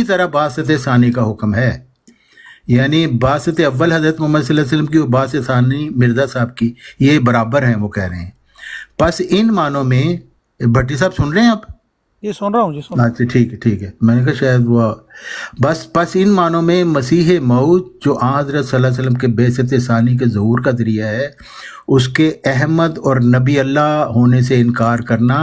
طرح بعثت ثانی کا حکم ہے، یعنی بعثت اول حضرت محمد صلی اللہ علیہ وسلم کی اور بعثت ثانی مرزا صاحب کی یہ برابر ہیں، وہ کہہ رہے ہیں۔ پس ان معنوں میں، بھٹی صاحب سن رہے ہیں آپ؟ یہ سن رہا ہوں جی، سن رہا ہوں۔ اچھا ٹھیک ہے، میں نے کہا شاید وہ پس ان معنوں میں مسیح موعود جو آن حضرت صلی اللہ علیہ وسلم کے بعثت ثانی کے ظہور کا ذریعہ ہے، اس کے احمد اور نبی اللہ ہونے سے انکار کرنا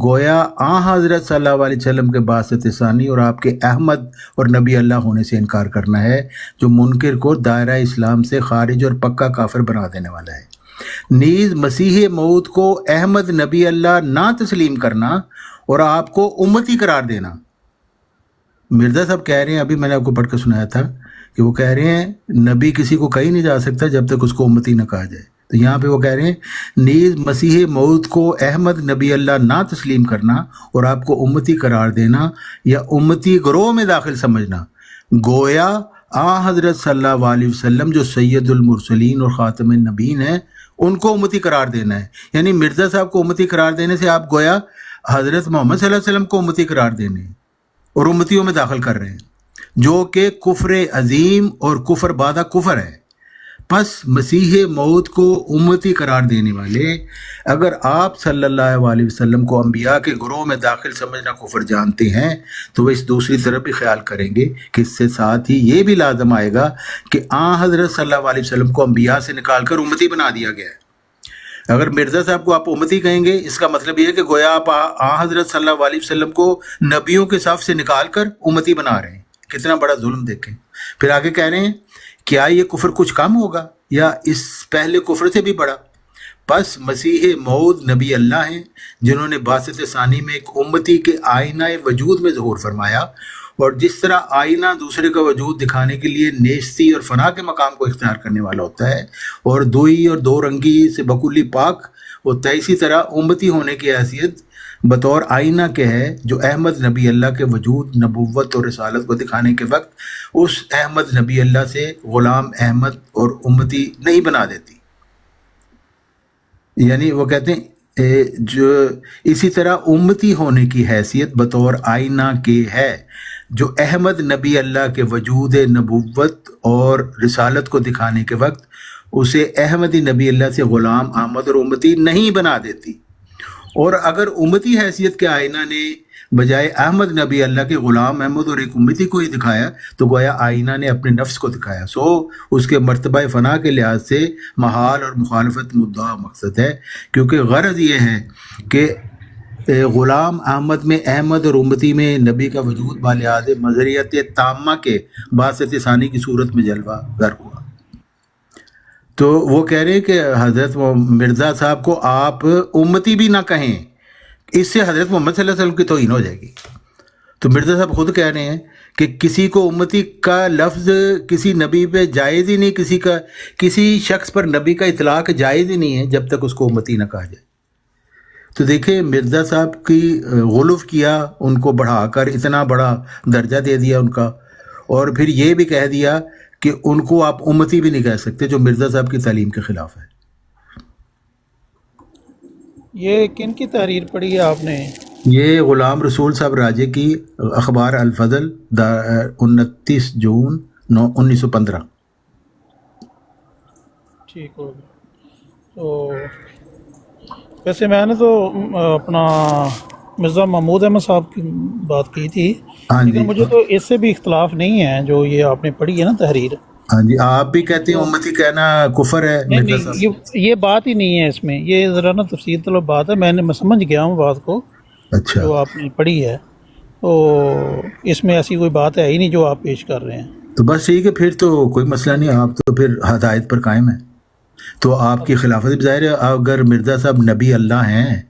گویا آن حضرت صلی اللہ علیہ وسلم کے بعثت ثانی اور آپ کے احمد اور نبی اللہ ہونے سے انکار کرنا ہے، جو منکر کو دائرہ اسلام سے خارج اور پکا کافر بنا دینے والا ہے۔ نیز مسیح موعود کو احمد نبی اللہ نہ تسلیم کرنا اور آپ کو امتی قرار دینا۔ مرزا صاحب کہہ رہے ہیں، ابھی میں نے آپ کو پڑھ کے سنایا تھا کہ وہ کہہ رہے ہیں نبی کسی کو کہیں نہیں جا سکتا جب تک اس کو امتی نہ کہا جائے، تو یہاں پہ وہ کہہ رہے ہیں نیز مسیح موعود کو احمد نبی اللہ نہ تسلیم کرنا اور آپ کو امتی قرار دینا یا امتی گروہ میں داخل سمجھنا گویا آن حضرت صلی اللہ علیہ وسلم جو سید المرسلین اور خاتم النبیین ہیں ان کو امتی قرار دینا ہے۔ یعنی مرزا صاحب کو امتی قرار دینے سے آپ گویا حضرت محمد صلی اللہ علیہ وسلم کو امتی قرار دینے اور امتیوں میں داخل کر رہے ہیں، جو کہ کفر عظیم اور کفر بعدہ کفر ہے۔ پس مسیح موعود کو امتی قرار دینے والے اگر آپ صلی اللہ علیہ وسلم کو انبیاء کے گروہ میں داخل سمجھنا کفر جانتے ہیں تو وہ اس دوسری طرف بھی خیال کریں گے کہ اس سے ساتھ ہی یہ بھی لازم آئے گا کہ آن حضرت صلی اللہ علیہ وسلم کو انبیاء سے نکال کر امتی بنا دیا گیا ہے۔ اگر مرزا صاحب کو آپ امتی کہیں گے، اس کا مطلب یہ ہے کہ گویا آپ آن حضرت صلی اللہ علیہ وسلم کو نبیوں کے صف سے نکال کر امتی بنا رہے ہیں۔ کتنا بڑا ظلم دیکھیں۔ پھر آگے کہہ رہے ہیں کیا یہ کفر کچھ کم ہوگا یا اس پہلے کفر سے بھی بڑا؟ پس مسیح موعود نبی اللہ ہیں جنہوں نے بعثت ثانی میں ایک امتی کے آئینہ وجود میں ظہور فرمایا، اور جس طرح آئینہ دوسرے کا وجود دکھانے کے لیے نیستی اور فنا کے مقام کو اختیار کرنے والا ہوتا ہے اور دوئی اور دو رنگی سے بکلی پاک ہوتا ہے، اسی طرح امتی ہونے کی حیثیت بطور آئینہ کے ہے جو احمد نبی اللہ کے وجود، نبوت اور رسالت کو دکھانے کے وقت اس احمد نبی اللہ سے غلام احمد اور امتی نہیں بنا دیتی۔ یعنی وہ کہتے ہیں جو اسی طرح امتی ہونے کی حیثیت بطور آئینہ کے ہے جو احمد نبی اللہ کے وجود، نبوت اور رسالت کو دکھانے کے وقت اسے احمدی نبی اللہ سے غلام احمد اور امتی نہیں بنا دیتی۔ اور اگر امتی حیثیت کے آئینہ نے بجائے احمد نبی اللہ کے غلام احمد اور ایک امتی کو ہی دکھایا تو گویا آئینہ نے اپنے نفس کو دکھایا، سو اس کے مرتبہ فنا کے لحاظ سے محال اور مخالفت مدعا مقصد ہے، کیونکہ غرض یہ ہے کہ غلام احمد میں احمد اور امتی میں نبی کا وجود بالحاظ مظہریت تامہ کے بعثت ثانی کی صورت میں جلوہ گر ہوا۔ تو وہ کہہ رہے ہیں کہ حضرت مرزا صاحب کو آپ امتی بھی نہ کہیں، اس سے حضرت محمد صلی اللہ علیہ وسلم کی توہین ہو جائے گی۔ تو مرزا صاحب خود کہہ رہے ہیں کہ کسی کو امتی کا لفظ کسی نبی پہ جائز ہی نہیں، کسی شخص پر نبی کا اطلاق جائز ہی نہیں ہے جب تک اس کو امتی نہ کہا جائے۔ تو دیکھیں مرزا صاحب کی غلف کیا، ان کو بڑھا کر اتنا بڑا درجہ دے دیا ان کا، اور پھر یہ بھی کہہ دیا کہ ان کو آپ امتی بھی نہیں کہہ سکتے، جو مرزا صاحب کی تعلیم کے خلاف ہے۔ یہ کن کی تحریر پڑھی ہے آپ نے؟ یہ غلام رسول صاحب راجے کی اخبار الفضل 29 جون 1915۔ ٹھیک ہو گیا۔ تو ویسے میں نے تو اپنا مرزا محمود احمد صاحب کی بات کی تھی، لیکن مجھے تو اس سے بھی اختلاف نہیں ہے جو یہ آپ نے پڑھی ہے نا تحریر۔ ہاں جی، آپ بھی کہتے ہیں امتی کہنا کفر ہے؟ نہیں، یہ بات ہی نہیں ہے اس میں، یہ ذرا نا تفصیل طلب بات ہے، میں سمجھ گیا ہوں بات کو اچھا جو آپ نے پڑھی ہے، تو اس میں ایسی کوئی بات ہے ہی نہیں جو آپ پیش کر رہے ہیں۔ تو بس ٹھیک ہے، پھر تو کوئی مسئلہ نہیں، آپ تو پھر ہدایت پر قائم ہیں، تو آپ کی خلافت بھی ظاہر ہے۔ اگر مرزا صاحب نبی اللہ ہیں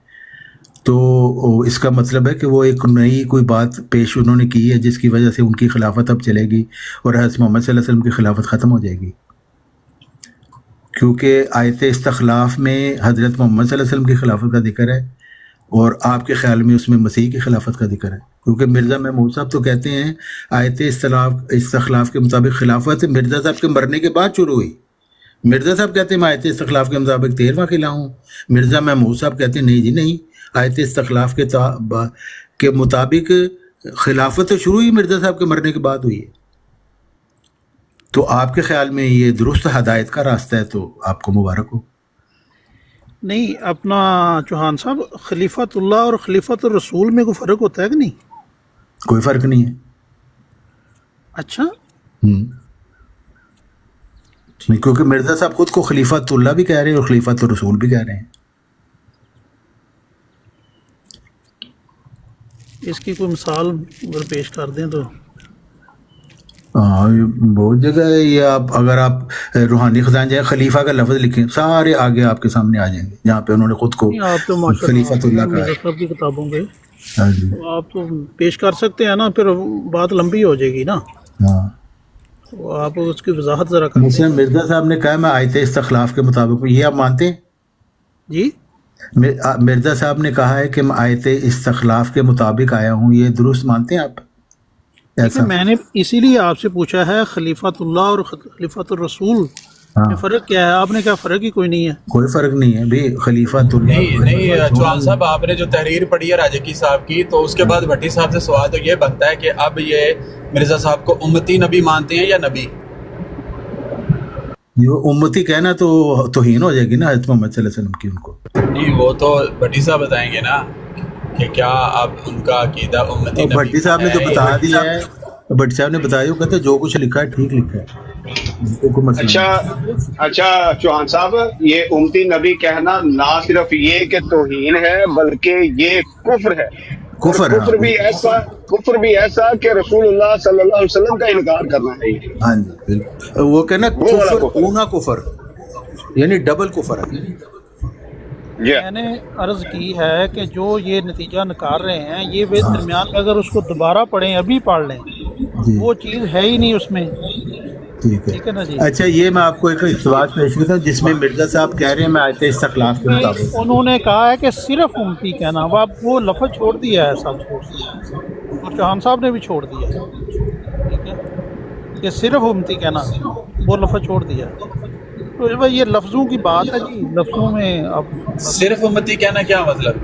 تو اس کا مطلب ہے کہ وہ ایک نئی کوئی بات پیش انہوں نے کی ہے جس کی وجہ سے ان کی خلافت اب چلے گی اور حضرت محمد صلی اللہ علیہ وسلم کی خلافت ختم ہو جائے گی، کیونکہ آیت استخلاف میں حضرت محمد صلی اللہ علیہ وسلم کی خلافت کا ذکر ہے اور آپ کے خیال میں اس میں مسیح کی خلافت کا ذکر ہے، کیونکہ مرزا محمود صاحب تو کہتے ہیں آیت استخلاف کے مطابق خلافت مرزا صاحب کے مرنے کے بعد شروع ہوئی۔ مرزا صاحب کہتے ہیں میں آیت استخلاف کے مطابق 13واں خلا ہوں، مرزا محمود صاحب کہتے ہیں نہیں جی نہیں، آیت استخلاف کے مطابق خلافت تو شروع ہی مرزا صاحب کے مرنے کے بعد ہوئی ہے، تو آپ کے خیال میں یہ درست ہدایت کا راستہ ہے، تو آپ کو مبارک ہو۔ نہیں اپنا چوہان صاحب، خلیفۃ اللہ اور خلیفۃ الرسول میں کوئی فرق ہوتا ہے کہ نہیں؟ کوئی فرق نہیں ہے۔ اچھا، کیونکہ مرزا صاحب خود کو خلیفۃ اللہ بھی کہہ رہے ہیں اور خلیفۃ الرسول بھی کہہ رہے ہیں۔ اس کی کوئی مثال اگر پیش کر دیں تو؟ ہاں، بہت جگہ ہے یہ، آپ اگر آپ روحانی خزان جائیں، خلیفہ کا لفظ لکھیں، سارے آگے آپ کے سامنے آ جائیں گے جہاں پہ انہوں نے خود کو آپ تو ماشاء خلیفۃ اللہ کہا مرزا ہے۔ صاحب کی کتابوں کے ہاں جی، آپ تو پیش کر سکتے ہیں نا، پھر بات لمبی ہو جائے گی نا، ہاں۔ تو آپ اس کی وضاحت ذرا کر دیں۔ مثلا مرزا صاحب نے کہا میں آیت استخلاف کے مطابق، یہ آپ مانتے ہیں؟ جی، مرزا صاحب نے کہا ہے کہ میں آیت استخلاف کے مطابق آیا ہوں، یہ درست مانتے ہیں آپ؟ ایسا میں نے اسی لیے آپ سے پوچھا ہے خلیفۃ اللہ اور خلیفۃ الرسول ہاں، میں فرق کیا ہے؟ آپ نے کہا فرق ہی کوئی نہیں ہے۔ کوئی فرق نہیں ہے بھی، خلیفۃ اللہ نہیں چوہان صاحب، آپ نے جو تحریر پڑھی ہے راجکی صاحب کی، تو اس کے بعد بھٹی صاحب سے سوال تو یہ بنتا ہے کہ اب یہ مرزا صاحب کو امتی نبی مانتے ہیں یا نبی؟ یہ امتی کہنا تو توہین ہو جائے گی نا حضرت محمد صلی اللہ علیہ وسلم کی، ان کو۔ نہیں، وہ تو بھٹی صاحب بتائیں گے نا کہ کیا اب ان کا عقیدہ امتی اور نبی بھٹی صاحب نے تو ہے بتا یا دیا ہے، بھٹی صاحب نے بتایا، وہ کہتے ہیں جو کچھ لکھا ہے ٹھیک لکھا ہے، ان کو کوئی مسئلہ نہیں۔ اچھا چوہان صاحب، یہ امتی نبی کہنا نہ صرف یہ کہ توہین ہے، بلکہ یہ کفر ہے، اور کفر، ہاں کفر بھی ایسا کہ رسول اللہ صلی اللہ علیہ وسلم کا انکار کرنا ہے یہ، ہاں جی بالکل، وہ کہنا وہ والا کفر کفر اونا کفر، یعنی ڈبل کفر ہے۔ جی۔ میں نے عرض کی ہے کہ جو یہ نتیجہ نکال رہے ہیں، یہ وہ درمیان میں اگر اس کو دوبارہ پڑھیں، ابھی پڑھ لیں، جی وہ چیز ہے ہی نہیں اس میں، ٹھیک ٹھیک ہے نا جی؟ اچھا، یہ میں آپ کو ایک اقتباس پیش کرتا ہوں جس میں مرزا صاحب کہہ رہے ہیں میں آیت استخلاف کے مطابق۔ انہوں نے کہا ہے کہ صرف امتی کہنا، وہ لفظ چھوڑ دیا ہے سب چھوڑ دیا ہے، اور چوہان صاحب نے بھی چھوڑ دیا ہے، ٹھیک ہے، کہ صرف امتی کہنا، وہ لفظ چھوڑ دیا ہے۔ تو بھائی یہ لفظوں کی بات ہے جی، لفظوں میں اب صرف امتی کہنا کیا مطلب؟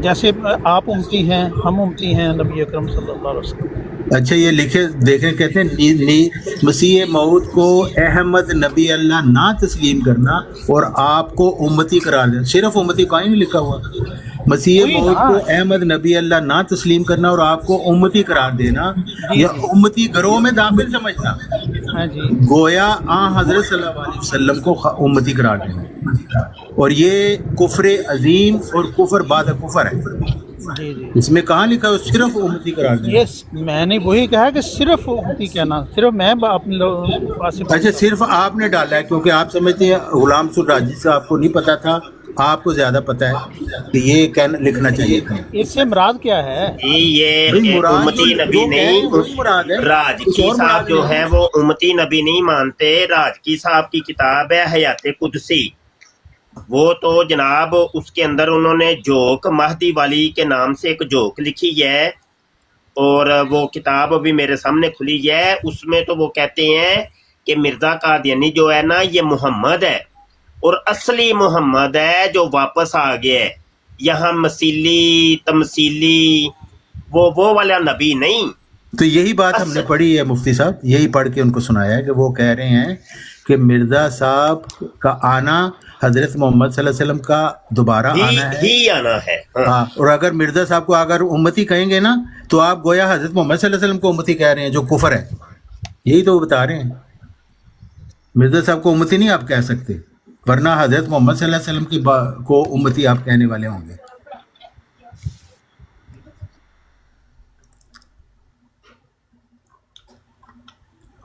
جیسے آپ امتی ہیں، ہم امتی ہیں نبی اکرم صلی اللہ علیہ وسلم۔ اچھا، یہ لکھے دیکھیں، کہتے ہیں مسیح موعود کو احمد نبی اللہ نہ تسلیم کرنا اور آپ کو امتی قرار دینا، صرف امتی کہیں نہیں لکھا ہوا، مسیح وہی موعود نا کو احمد نبی اللہ نہ تسلیم کرنا اور آپ کو امتی قرار دینا، جی یا جی، امتی گروہ میں داخل سمجھنا، ہاں جی گویا حضرت صلی اللہ علیہ وسلم کو امتی قرار دینا، اور یہ کفر عظیم اور کفر بعد کفر ہے۔ جی جی، اس میں کہاں لکھا ہے صرف امتی قرار دینا؟ یہ میں نے وہی کہا کہ صرف امتی کہنا، صرف میں اپنے پاس سے اچھا، صرف آپ نے ڈالا ہے کیونکہ آپ سمجھتے ہیں غلام سراجی سے آپ کو نہیں پتا تھا، آپ کو زیادہ پتا ہے کہ یہ لکھنا چاہیے تھا۔ اس سے مراد کیا ہے؟ بھئی یہ مراد امتی جو نبی کہہ رہے ہیں نہیں، وہی مراد ہے، راج کچھ کی اور مراد صاحب جو نہیں ہے وہ امتی نبی نہیں مانتے۔ راج کی صاحب کی کتاب ہے حیات قدسی، وہ تو جناب اس کے اندر انہوں نے جوک مہدی والی کے نام سے ایک جوک لکھی ہے، اور وہ کتاب ابھی میرے سامنے کھلی ہے۔ اس میں تو وہ کہتے ہیں کہ مرزا قادیانی جو ہے نا یہ محمد ہے، اور اصلی محمد ہے جو واپس آ گیا ہے، یہاں مسیلی تمثیلی وہ والا نبی نہیں۔ تو یہی بات ہم نے پڑھی ہے مفتی صاحب، یہی پڑھ کے ان کو سنایا ہے کہ وہ کہہ رہے ہیں کہ مرزا صاحب کا آنا حضرت محمد صلی اللہ علیہ وسلم کا دوبارہ آنا ہے، ہی آنا ہے۔ ہاں، اور اگر مرزا صاحب کو اگر امتی کہیں گے نا تو آپ گویا حضرت محمد صلی اللہ علیہ وسلم کو امتی کہہ رہے ہیں، جو کفر ہے، یہی تو وہ بتا رہے ہیں۔ مرزا صاحب کو امتی نہیں آپ کہہ سکتے، ورنہ حضرت محمد صلی اللہ علیہ وسلم کی کو امتی آپ کہنے والے ہوں گے۔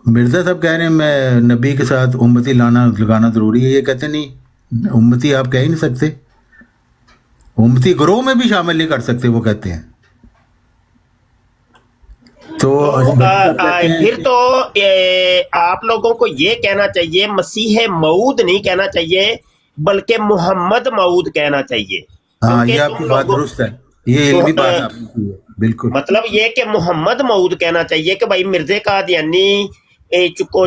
مرزا صاحب کہہ رہے ہیں میں نبی کے ساتھ امتی لگانا ضروری ہے، یہ کہتے نہیں، امتی آپ کہہ ہی نہیں سکتے، امتی گروہ میں بھی شامل نہیں کر سکتے، وہ کہتے ہیں۔ تو پھر تو آپ لوگوں کو یہ کہنا چاہیے مسیح موعود نہیں کہنا چاہیے، بلکہ محمد موعود کہنا چاہیے۔ ہاں، یہ آپ کی بات درست ہے، یہ علمی بات آپ نے کی ہے، بالکل۔ مطلب یہ کہ محمد موعود کہنا چاہیے کہ بھائی مرزا قادیانی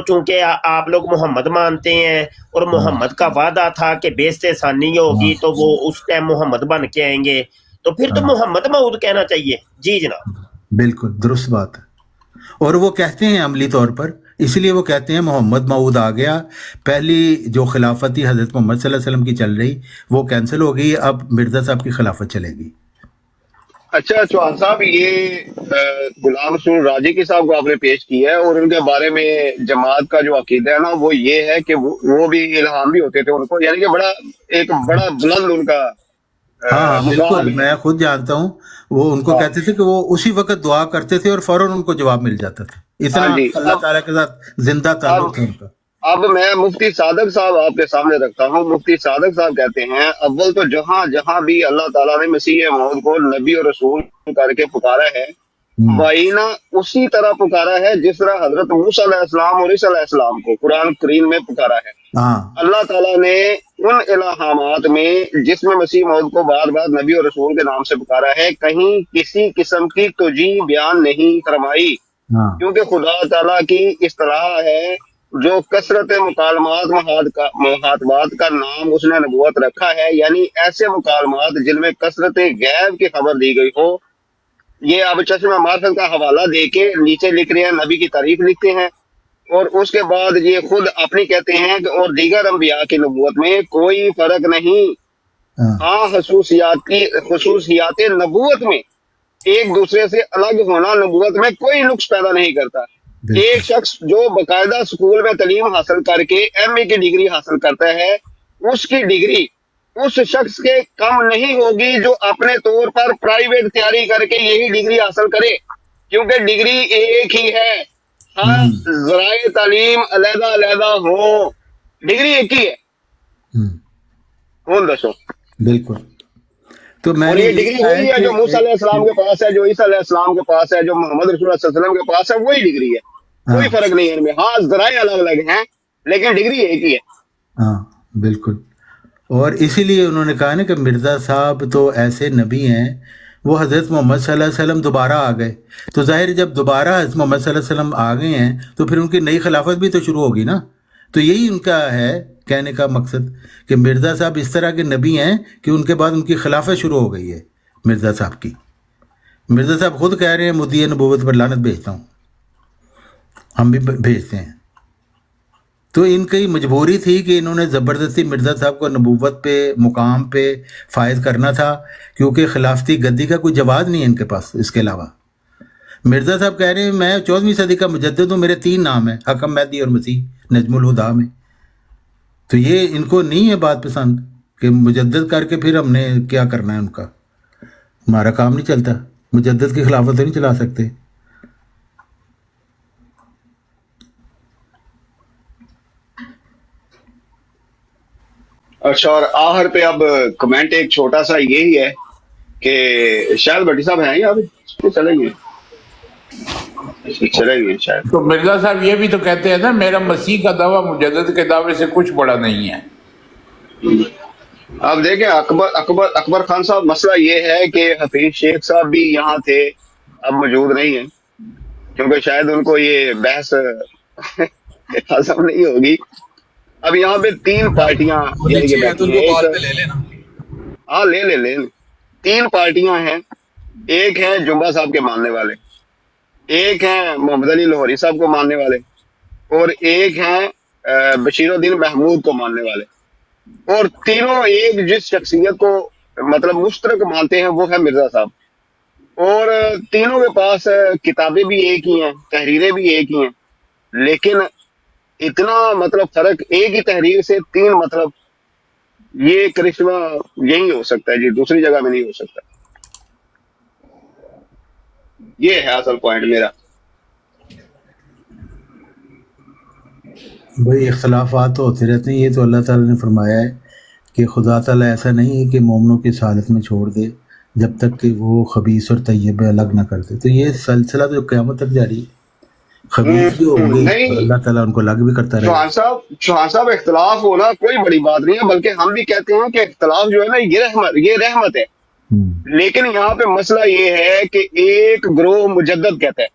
چونکہ آپ لوگ محمد مانتے ہیں، اور محمد کا وعدہ تھا کہ بیعت ثانی ہوگی تو وہ اس ٹائم محمد بن کے آئیں گے، تو پھر تو محمد مود کہنا چاہیے. جی جناب. بالکل درست بات ہے. اور وہ کہتے ہیں عملی طور پر اس لیے وہ کہتے ہیں محمد مود آ گیا, پہلی جو خلافت تھی حضرت محمد صلی اللہ علیہ وسلم کی چل رہی وہ کینسل ہو گئی, اب مرزا صاحب کی خلافت چلے گی. اچھا چوہان صاحب, یہ غلام رسول راجی کی صاحب کو آپ نے پیش کیا ہے, اور ان کے بارے میں جماعت کا جو عقیدہ ہے نا وہ یہ ہے کہ وہ بھی الہام بھی ہوتے تھے ان کو, یعنی کہ ایک بڑا بلند ان کا ہاں بالکل, مقام ہے. میں خود جانتا ہوں. وہ ان کو ہاں کہتے تھے کہ وہ اسی وقت دعا کرتے تھے اور فوراً ان کو جواب مل جاتا تھا, اتنا ہاں جی. اللہ تعالیٰ کے ساتھ زندہ تعلق تھا ان کا. اب میں مفتی صادق صاحب آپ کے سامنے رکھتا ہوں. مفتی صادق صاحب کہتے ہیں اول تو جہاں جہاں بھی اللہ تعالیٰ نے مسیح موعود کو نبی اور رسول کر کے پکارا ہے, بائینہ اسی طرح پکارا ہے جس طرح حضرت موسیٰ علیہ السلام اور عیسیٰ علیہ السلام کو قرآن کریم میں پکارا ہے. ہاں اللہ تعالیٰ نے ان الہامات میں جس میں مسیح موعود کو بار بار نبی اور رسول کے نام سے پکارا ہے, کہیں کسی قسم کی توجیہ بیان نہیں فرمائی, ہاں کیونکہ خدا تعالیٰ کی اصطلاح ہے جو کثرت مکالمات محاتبات کا نام اس نے نبوت رکھا ہے, یعنی ایسے مکالمات جن میں کثرت غیب کی خبر دی گئی ہو. یہ اب چشمہ معرفت کا حوالہ دے کے نیچے لکھ رہے ہیں, نبی کی تعریف لکھتے ہیں, اور اس کے بعد یہ خود اپنی کہتے ہیں کہ اور دیگر انبیاء کی نبوت میں کوئی فرق نہیں. ہاں خصوصیات نبوت میں ایک دوسرے سے الگ ہونا نبوت میں کوئی نقص پیدا نہیں کرتا. ایک شخص جو باقاعدہ اسکول میں تعلیم حاصل کر کے ایم اے کی ڈگری حاصل کرتا ہے, اس کی ڈگری اس شخص کے کم نہیں ہوگی جو اپنے طور پر پرائیویٹ تیاری کر کے یہی ڈگری حاصل کرے, کیونکہ ڈگری ایک ہی ہے. ہاں ذرائع تعلیم علیحدہ علیحدہ ہو, ڈگری ایک ہی ہے. کون دسو بالکل. تو میں اور یہ ڈگری وہی ہے جو موسیٰ علیہ السلام کے پاس ہے, جو عیسیٰ علیہ السلام کے پاس ہے, جو محمد رسول اللہ صلی اللہ علیہ وسلم کے پاس ہے, وہی ڈگری ہے. کوئی فرق نہیں ہے ان میں. ہاں ذرائع الگ الگ ہیں لیکن ڈگری ایک ہی ہے. ہاں بالکل. اور اسی لیے انہوں نے کہا نا کہ مرزا صاحب تو ایسے نبی ہیں, وہ حضرت محمد صلی اللہ علیہ وسلم دوبارہ آ گئے, تو ظاہر جب دوبارہ حضرت محمد صلی اللہ علیہ وسلم آ گئے ہیں تو پھر ان کی نئی خلافت بھی تو شروع ہوگی نا. تو یہی ان کا ہے کہنے کا مقصد کہ مرزا صاحب اس طرح کے نبی ہیں کہ ان کے بعد ان کی خلافت شروع ہو گئی ہے مرزا صاحب کی. مرزا صاحب خود کہہ رہے ہیں مدعی نبوت پر لعنت بھیجتا ہوں, ہم بھی بھیجتے ہیں. تو ان کی مجبوری تھی کہ انہوں نے زبردستی مرزا صاحب کو نبوت پہ مقام پہ فائز کرنا تھا, کیونکہ خلافتی گدی کا کوئی جواز نہیں ہے ان کے پاس. اس کے علاوہ مرزا صاحب کہہ رہے ہیں میں 14ویں صدی کا مجدد ہوں, میرے 3 نام ہیں, حکم, مہدی اور مسیح نجم الہدا میں. تو یہ ان کو نہیں ہے بات پسند کہ مجدد کر کے پھر ہم نے کیا کرنا ہے, ان کا ہمارا کام نہیں چلتا, مجدد کی خلافت تو نہیں چلا سکتے. اچھا, اور آخر پہ اب کمنٹ ایک چھوٹا سا یہی ہے کہ شاید بھٹی صاحب ہیں یہاں پہ, چلیں گے شاید. تو مرزا صاحب یہ بھی تو کہتے ہیں نا میرا مسیح کا دعویٰ مجدد کے دعوے سے کچھ بڑا نہیں ہے. اب دیکھیں اکبر خان صاحب, مسئلہ یہ ہے کہ حفیظ شیخ صاحب بھی یہاں تھے, اب موجود نہیں ہیں کیونکہ شاید ان کو یہ بحث ہضم نہیں ہوگی. اب یہاں پہ 3 پارٹیاں ہاں لے 3 پارٹیاں ہیں. ایک ہے جمبا صاحب کے ماننے والے, ایک ہیں محمد علی لاہوری صاحب کو ماننے والے, اور ایک ہیں بشیر الدین محمود کو ماننے والے. اور تینوں ایک جس شخصیت کو مطلب مشترک مانتے ہیں وہ ہے مرزا صاحب. اور تینوں کے پاس کتابیں بھی ایک ہی ہیں, تحریریں بھی ایک ہی ہیں, لیکن اتنا مطلب فرق ایک ہی تحریر سے 3 مطلب, یہ کرشمہ یہی ہو سکتا ہے جی, دوسری جگہ میں نہیں ہو سکتا. یہ ہے اصل پوائنٹ میرا. بھائی اختلافات تو ہوتے رہتے ہیں, یہ تو اللہ تعالیٰ نے فرمایا ہے کہ خدا تعالیٰ ایسا نہیں ہے کہ مومنوں کی سعادت میں چھوڑ دے جب تک کہ وہ خبیث اور طیب الگ نہ کرتے. تو یہ سلسلہ تو قیامت تک جاری ہے, خبیث بھی ہوں گے اللہ تعالیٰ ان کو الگ بھی کرتا رہے. چوہان صاحب اختلاف ہونا کوئی بڑی بات نہیں ہے, بلکہ ہم بھی کہتے ہیں کہ اختلاف جو ہے نا یہ رحمت ہے. لیکن یہاں پہ مسئلہ یہ ہے کہ ایک گروہ مجدد کہتا ہے,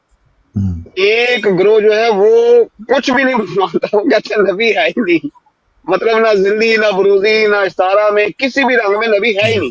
ایک گروہ جو ہے وہ کچھ بھی نہیں مانتا, وہ کہتے ہیں نبی ہے ہی نہیں, مطلب نہ زندگی نہ بروزی نہ استارہ میں کسی بھی رنگ میں نبی ہے ہی نہیں.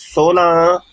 16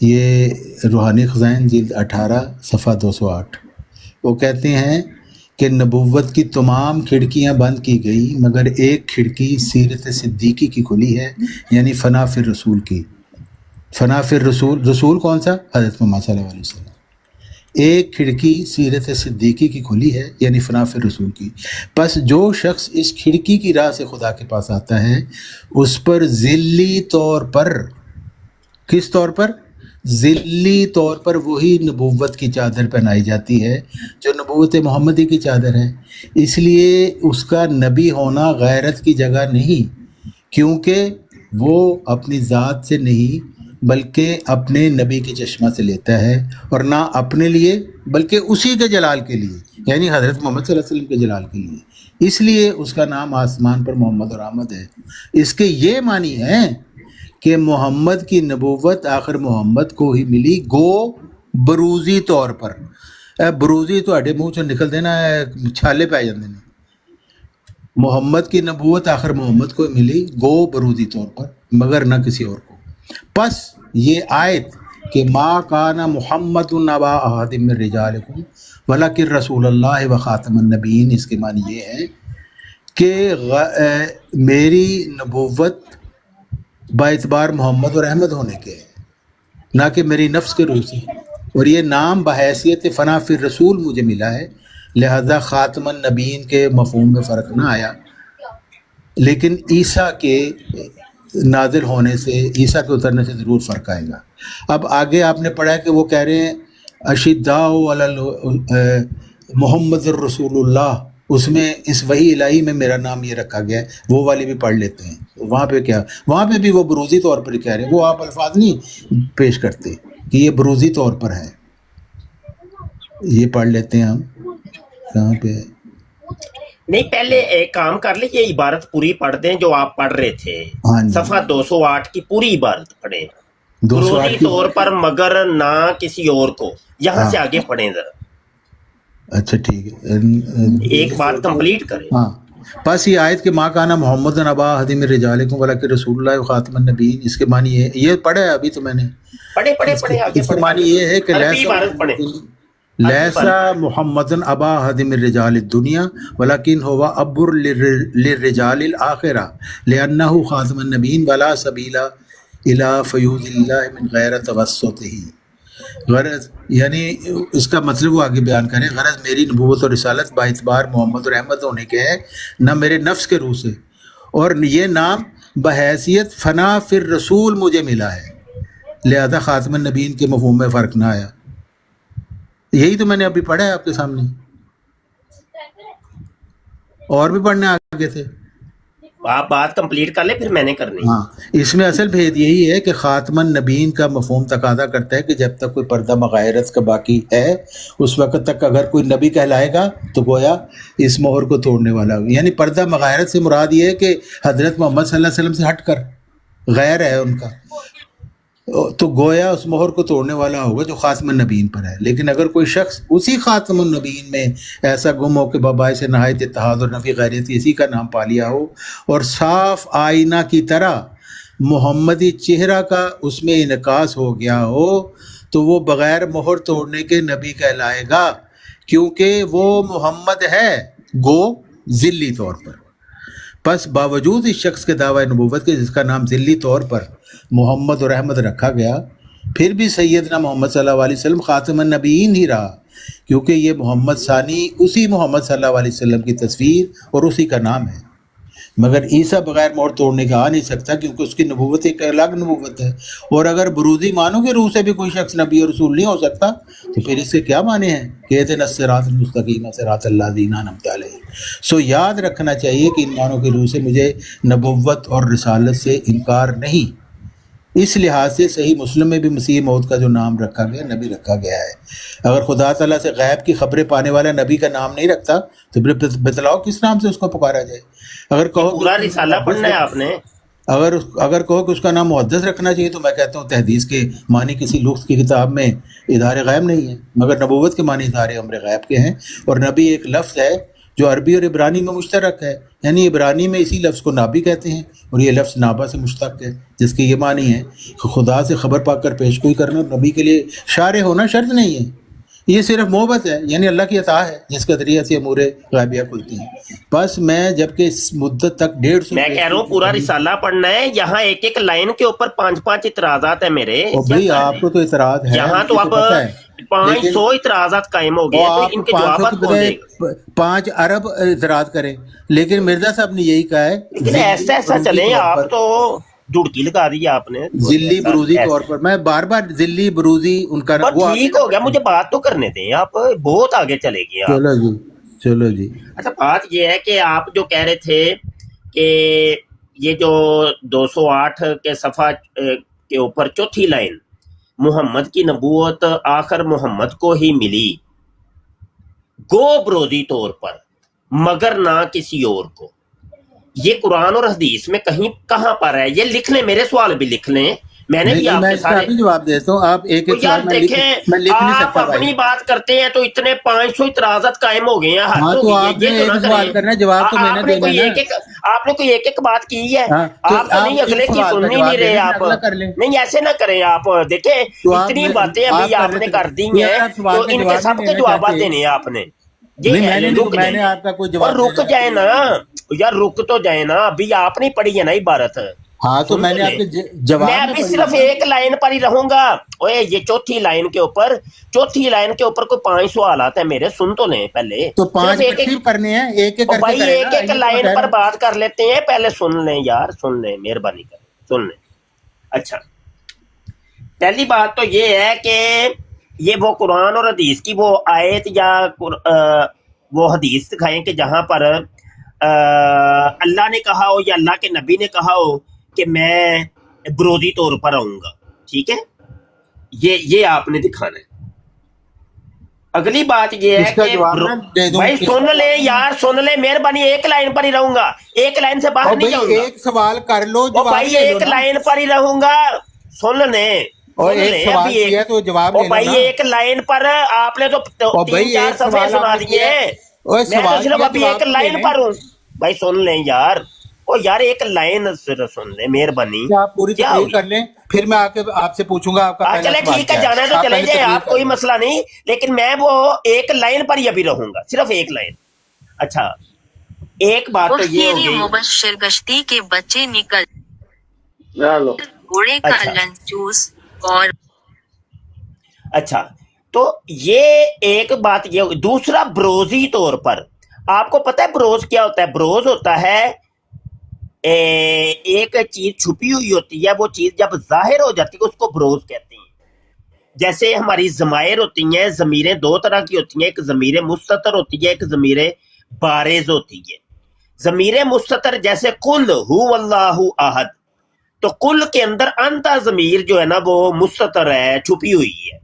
یہ روحانی خزائن جلد 18 صفحہ 208. وہ کہتے ہیں کہ نبوت کی تمام کھڑکیاں بند کی گئی مگر ایک کھڑکی سیرت صدیقی کی کھلی ہے، یعنی فنا فی الرسول کی. فنا فی الرسول، رسول کون سا؟ حضرت محمد صلی اللہ علیہ وسلم. ایک کھڑکی سیرت صدیقی کی کھلی ہے، یعنی فنا فی الرسول کی. پس جو شخص اس کھڑکی کی راہ سے خدا کے پاس آتا ہے اس پر ذلی طور پر، کس طور پر؟ ذلی طور پر وہی نبوت کی چادر پہنائی جاتی ہے جو نبوت محمدی کی چادر ہے. اس لیے اس کا نبی ہونا غیرت کی جگہ نہیں، کیونکہ وہ اپنی ذات سے نہیں بلکہ اپنے نبی کے چشمہ سے لیتا ہے، اور نہ اپنے لیے بلکہ اسی کے جلال کے لیے، یعنی حضرت محمد صلی اللہ علیہ وسلم کے جلال کے لیے. اس لیے اس کا نام آسمان پر محمد اور احمد ہے. اس کے یہ معنی ہے کہ محمد کی نبوت آخر محمد کو ہی ملی، گو بروزی طور پر. بروزی تو اڈے منہ چوں نکل دینا ہے، چھالے پہ جاندے نے. محمد کی نبوت آخر محمد کو ہی ملی، گو بروزی طور پر، مگر نہ کسی اور کو. پس یہ آیت کہ ما کان محمد ابا احد من رجالکم ولکن رسول اللہ و خاتم النبیین، اس کے معنی یہ ہے کہ میری نبوت با اعتبار محمد اور احمد ہونے کے ہے، نہ کہ میری نفس کے روح سے. اور یہ نام بحیثیت فنا فی الرسول مجھے ملا ہے، لہذا خاتم النبیین کے مفہوم میں فرق نہ آیا. لیکن عیسیٰ کے نازل ہونے سے، عیسیٰ کے اترنے سے ضرور فرق آئے گا. اب آگے آپ نے پڑھا کہ وہ کہہ رہے ہیں اشداء علی محمد الرسول اللہ، اس میں اس وحی الہی میں میرا نام یہ رکھا گیا ہے. وہ والی بھی پڑھ لیتے ہیں. وہاں پہ کیا، وہاں پہ بھی وہ بروزی طور پر ہی کہہ رہے ہیں، وہ آپ الفاظ نہیں پیش کرتے کہ یہ بروزی طور پر ہے. یہ پڑھ لیتے ہیں ہم، کہاں پہ ہے؟ نہیں، پہلے ایک کام کر لیں، یہ عبارت پوری پڑھ دیں جو آپ پڑھ رہے تھے. ہاں جی، صفحہ 208 کی پوری عبارت پڑھیں. 208 بروزی طور پر مگر نہ کسی اور کو. یہاں سے آگے پڑھیں ذرا. اچھا ٹھیک ہے، ایک بات کمپلیٹ کریں. ہاں. پس یہ آیت کہ ما کانا محمد ابا احد من رجالکم ولکن رسول اللہ خاتم النبیین، اس کے معنی یہ پڑھا ہے ابھی تو میں نے. پڑھے آگے اس کے معنی یہ ہے کہ عربی عبارت پڑھیں. لیسا محمد ابا احد من رجال الدنیا ولکن هو ابر للرجال الاخرہ لانہ خاتم النبیین ولا سبیل الی فیوض اللہ من غیر توسطہ. غرض یعنی اس کا مطلب وہ آگے بیان کریں، غرض میری نبوت اور رسالت با اعتبار محمد اور احمد ہونے کے ہے، نہ میرے نفس کے روح سے. اور یہ نام بحیثیت فنا فی الرسول مجھے ملا ہے، لہذا خاتم النبیین کے مفہوم میں فرق نہ آیا. یہی تو میں نے ابھی پڑھا ہے آپ کے سامنے، اور بھی پڑھنے آگے تھے. آپ بات کمپلیٹ کر لیں پھر میں نے کرنی. ہاں، اس میں اصل بھید یہی ہے کہ خاتم النبیین کا مفہوم تقاضا کرتا ہے کہ جب تک کوئی پردہ مغایرت کا باقی ہے اس وقت تک اگر کوئی نبی کہلائے گا تو گویا اس مہر کو توڑنے والا ہوگا. یعنی پردہ مغایرت سے مراد یہ ہے کہ حضرت محمد صلی اللہ علیہ وسلم سے ہٹ کر غیر ہے ان کا، تو گویا اس مہر کو توڑنے والا ہوگا جو خاتم النبیین پر ہے. لیکن اگر کوئی شخص اسی خاتم النبیین میں ایسا گم ہو کہ باعث نہایت اتحاد اور نفی غیرت اسی کا نام پا لیا ہو اور صاف آئینہ کی طرح محمدی چہرہ کا اس میں انعکاس ہو گیا ہو تو وہ بغیر مہر توڑنے کے نبی کہلائے گا، کیونکہ وہ محمد ہے، گو ذلی طور پر. پس باوجود اس شخص کے دعوی نبوت کے جس کا نام ذلی طور پر محمد اور احمد رکھا گیا، پھر بھی سیدنا محمد صلی اللہ علیہ وسلم خاتم النبیین ہی رہا، کیونکہ یہ محمد ثانی اسی محمد صلی اللہ علیہ وسلم کی تصویر اور اسی کا نام ہے. مگر عیسیٰ بغیر مہر توڑنے کا آ نہیں سکتا کیونکہ اس کی نبوت ایک الگ نبوت ہے. اور اگر بروزی مانو کہ روح سے بھی کوئی شخص نبی اور رسول نہیں ہو سکتا تو پھر اس کے کیا معنی ہیں کہ اہدنا الصراط المستقیم صراط الذین انعمت علیہم. سو یاد رکھنا چاہیے کہ ان معنوں کی روح سے مجھے نبوت اور رسالت سے انکار نہیں. اس لحاظ سے صحیح مسلم میں بھی مسیح موعود کا جو نام رکھا گیا نبی رکھا گیا ہے. اگر خدا تعالیٰ سے غیب کی خبریں پانے والا نبی کا نام نہیں رکھتا تو پھر بتلاؤ کس نام سے اس کو پکارا جائے. اگر کہو پورا رسالہ پڑھنا ہے آپ نے، اگر کہو کہ اس کا نام محدث رکھنا چاہیے تو میں کہتا ہوں تحدیث کے معنی کسی لغت کی کتاب میں اظہار غیب نہیں ہے، مگر نبوت کے معنی اظہار امر غیب کے ہیں. اور نبی ایک لفظ ہے جو عربی اور عبرانی میں مشترک ہے، یعنی عبرانی میں اسی لفظ کو نابی کہتے ہیں اور یہ لفظ نابا سے مشتق ہے، جس کے یہ معنی ہے کہ خدا سے خبر پا کر پیش گوئی کرنا اور نبی کے لیے شارع ہونا شرط نہیں ہے، یہ صرف محبت ہے، یعنی اللہ کی عطا ہے جس کے ذریعے سے امور غیبیہ کھلتی ہیں۔ بس میں جبکہ اس مدت تک 150 میں کہہ رہا ہوں پورا رسالہ پڑھنا ہے، یہاں ایک ایک لائن کے اوپر 5 اعتراضات ہیں میرے، اور بھائی آپ کو تو اعتراض ہے، یہاں تو مجھے اب پتہ ہے، 500 اعتراضات قائم ہو گئے ہیں، تو ان کے جوابات کون دے گا؟ 5 ارب اعتراض کریں، لیکن مرزا صاحب نے یہی کہا ہے لیکن ایسا چلیں، آپ تو دڑکی لگا دی آپ نے ذلی بروزی طور پر، میں بار بار ذلی بروزی ان کا ٹھیک ہو گیا، مجھے بات تو کرنے دیں، آپ بہت آگے چلے گئے آپ۔ چلو جی چلو جی۔ اچھا بات یہ ہے کہ آپ جو کہہ رہے تھے کہ یہ جو 208 کے صفحہ کے اوپر چوتھی لائن، محمد کی نبوت آخر محمد کو ہی ملی گو بروزی طور پر مگر نہ کسی اور کو، یہ قرآن اور حدیث میں کہیں کہاں پر ہے؟ یہ لکھ لیں، میرے سوال بھی لکھ لیں، میں نے بھی آپ کے سارے جواب دیتا ہوں، آپ ایک ایک یار سوال میں لکھ نہیں دیکھیں، سکتا آپ اپنی بات کرتے ہیں تو اتنے 500 اعتراضات قائم ہو گئے ہیں، ہاں تو آپ نے ایک سوال کرنا ہے، جواب تو میں نے دینا ہے۔ آپ نے کوئی ایک ایک بات کی ہے، آپ تو نہیں اگلے کی سن ہی نہیں رہے، آپ نہیں ایسے نہ کریں، آپ دیکھیں اتنی باتیں ابھی آپ نے کر دی ہیں تو ان کے سب کے جوابات دینے ہیں آپ نے، میں نے آپ کا کوئی اور جواب رک جائے نا یار، رک تو جائے نا، ابھی آپ نے پڑھی ہے نا عبارت، ہاں تو میں نے آپ کے جواب میں ابھی صرف ایک لائن پر ہی رہوں گا، اوے یہ چوتھی لائن کے اوپر کوئی 5 سوالات ہیں میرے، سن تو لیں پہلے، تو 5 ترتیب کرنے ہیں، ایک ایک بھائی ایک ایک لائن پر بات کر لیتے ہیں، پہلے سن لیں یار، سن لیں، مہربانی کر سن لیں۔ اچھا پہلی بات تو یہ ہے کہ یہ وہ قرآن اور حدیث کی وہ آیت یا وہ حدیث دکھائیں کہ جہاں پر اللہ نے کہا ہو یا اللہ کے نبی نے کہا ہو کہ میں بروزی طور پر آؤں گا، ٹھیک ہے، یہ آپ نے دکھانا ہے۔ اگلی بات یہ ہے کہ بھائی سن لیں یار، سن لیں مہربانی، ایک لائن پر ہی رہوں گا، ایک لائن سے باہر نہیں جاؤں گا، ایک سوال کر لو، بھائی ایک لائن پر ہی رہوں گا، سن لیں، اور ایک سوال کیا تو جواب لینا، بھائی ایک لائن پر آپ نے تو 3-4 صفحے سنا دیے، میں تو صرف ابھی ایک لائن پر ہوں، بھائی سن لیں یار، او یار ایک لائن صرف سن لیں مہربانی، آپ پوری تقریر کر لیں، پھر میں آپ سے پوچھوں گا آپ کا پہلا چلے سوال ٹھیک ہے، جانا ہے تو چلے جائیں آپ، کوئی مسئلہ نہیں، لیکن میں وہ ایک لائن پر ہی ابھی رہوں گا، صرف ایک لائن۔ اچھا ایک بات تو یہ ہو گئی، مبشر کشتی کے بچے نکل گھوڑے کا لنچوس اور اچھا تو یہ ایک بات یہ ہوگی۔ دوسرا بروزی طور پر، آپ کو پتہ ہے بروز کیا ہوتا ہے؟ بروز ہوتا ہے ایک چیز چھپی ہوئی ہوتی ہے، وہ چیز جب ظاہر ہو جاتی ہے اس کو بروز کہتے ہیں۔ جیسے ہماری ضمائر ہوتی ہیں، ضمیریں 2 طرح کی ہوتی ہیں، ایک ضمیر مستتر ہوتی ہے، ایک ضمیر بارز ہوتی ہے۔ ضمیر مستتر جیسے قل هو اللہ احد، تو قل کے اندر انتا ضمیر جو ہے نا وہ مستتر ہے، چھپی ہوئی ہے،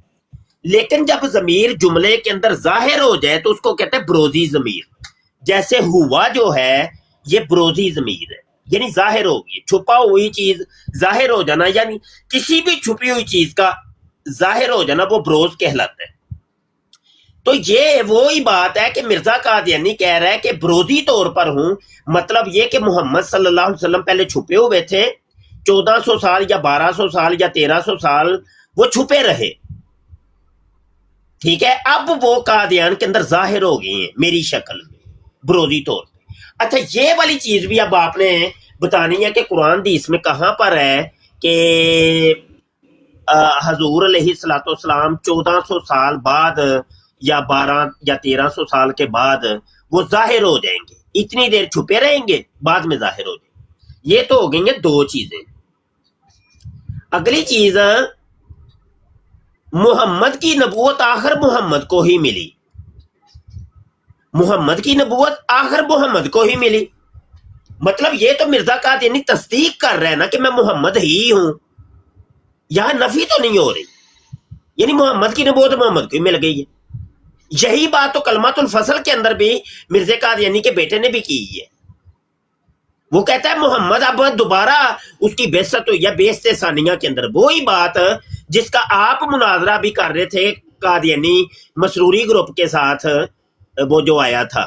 لیکن جب ضمیر جملے کے اندر ظاہر ہو جائے تو اس کو کہتے ہیں بروزی ضمیر۔ جیسے ہوا جو ہے یہ بروزی ضمیر ہے، یعنی ظاہر ہوگی، چھپا ہوئی چیز ظاہر ہو جانا، یعنی کسی بھی چھپی ہوئی چیز کا ظاہر ہو جانا وہ بروز کہلاتا ہے۔ تو یہ وہی بات ہے کہ مرزا قادیانی کہہ رہا ہے کہ بروزی طور پر ہوں، مطلب یہ کہ محمد صلی اللہ علیہ وسلم پہلے چھپے ہوئے تھے، 1400 سال یا 1200 سال یا 1300 سال وہ چھپے رہے، ٹھیک ہے، اب وہ قادیان کے اندر ظاہر ہو گئی ہیں میری شکل میں بروزی طور پہ۔ اچھا یہ والی چیز بھی اب آپ نے بتانی ہے کہ قرآن حدیث میں کہاں پر ہے کہ حضور علیہ الصلوۃ والسلام 1400 سال بعد یا 12 یا 1300 سال کے بعد وہ ظاہر ہو جائیں گے، اتنی دیر چھپے رہیں گے، بعد میں ظاہر ہو جائیں گے۔ یہ تو ہو گئی ہیں 2 چیزیں۔ اگلی چیز، محمد کی نبوت آخر محمد کو ہی ملی، محمد کی نبوت آخر محمد کو ہی ملی، مطلب یہ تو مرزا قادیانی تصدیق کر رہا ہے نا کہ میں محمد ہی ہوں، یہاں نفی تو نہیں ہو رہی، یعنی محمد کی نبوت محمد کو ہی مل گئی ہے۔ یہی بات تو کلمۃ الفصل کے اندر بھی مرزا قادیانی کے بیٹے نے بھی کی ہے، وہ کہتا ہے محمد اب دوبارہ اس کی بعثت ہوئی ہے بعثت ثانیہ کے اندر، وہی بات جس کا آپ مناظرہ بھی کر رہے تھے قادیانی مسروری گروپ کے ساتھ، وہ جو آیا تھا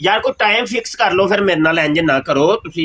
ਯਾਰ ਕੋਈ ਟਾਈਮ ਫਿਕਸ ਕਰ ਲਓ ਫਿਰ ਮੇਰੇ ਨਾਲ ਇੰਜ ਨਾ ਕਰੋ ਤੁਸੀਂ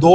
2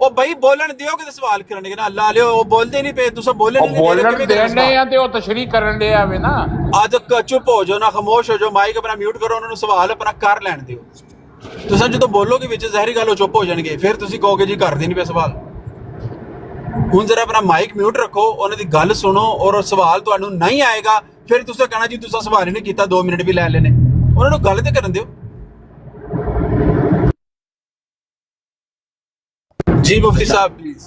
ਉਹ ਭਾਈ ਬੋਲਣ ਦਿਓ ਕਿ ਸਵਾਲ ਕਰਨਗੇ ਨਾ, ਅੱਲਾ ਲਿਓ ਉਹ ਬੋਲਦੇ ਨਹੀਂ ਪਏ, ਤੁਸੀਂ ਬੋਲਣ ਉਹ ਬੋਲਣ ਦੇਣੇ ਆ ਤੇ ਉਹ ਤਸ਼ਰੀਹ ਕਰਨ ਦੇ ਆਵੇ ਨਾ। ਅੱਜ ਚੁੱਪ ਹੋ ਜਾਓ ਨਾ, ਖਾਮੋਸ਼ ਹੋ ਜਾਓ, ਮਾਈਕ ਆਪਣਾ ਮਿਊਟ ਕਰੋ, ਉਹਨਾਂ ਨੂੰ ਸਵਾਲ ਆਪਣਾ ਕਰ ਲੈਣ ਦਿਓ। ਤੁਸੀਂ ਜਦੋਂ ਬੋਲੋਗੇ ਵਿੱਚ ਜ਼ਹਿਰੀ ਗੱਲ ਉਹ ਚੁੱਪ ਹੋ ਜਾਣਗੇ, ਫਿਰ ਤੁਸੀਂ ਕਹੋਗੇ ਜੀ ਕਰਦੇ ਨਹੀਂ ਪਏ ਸਵਾਲ। ਹੁਣ ਜਰਾ ਆਪਣਾ ਮਾਈਕ ਮਿਊਟ ਰੱਖੋ, ਉਹਨਾਂ ਦੀ ਗੱਲ ਸੁਣੋ, ਔਰ ਉਹ ਸਵਾਲ ਤੁਹਾਨੂੰ ਨਹੀਂ ਆਏਗਾ ਫਿਰ ਤੁਸੀਂ ਕਹਿਣਾ ਜੀ ਤੁਸੀਂ ਸਵਾਲ ਹੀ ਨਹੀਂ ਕੀਤਾ, 2 ਮਿੰਟ ਵੀ ਲੈ ਲੈਣੇ। ਉਹਨਾਂ ਨੂੰ ਗੱਲ ਤੇ ਕਰਨ ਦਿਓ। ਜੀ ਮੁਫਤੀ ਸਾਹਿਬ ਪਲੀਜ਼।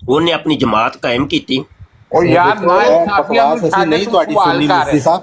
ਉਹਨੇ ਆਪਣੀ ਜਮਾਤ ਕਾਇਮ ਕੀਤੀ। ਉਹ ਯਾਰ ਨਾ ਇਨਸਾਫੀਆਂ ਨੂੰ ਅਸੀਂ ਛੱਡ ਨਹੀਂ ਤੂੰ ਤੁਹਾਡੀ ਸਵਾਲ ਸੁਣਨੀ ਕਰ ਮੁਫਤੀ ਸਾਹਿਬ,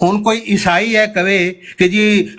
ਹੁਣ ਕੋਈ ਈਸਾਈ ਹੈ ਕਵੇ ਕਿ ਜੀ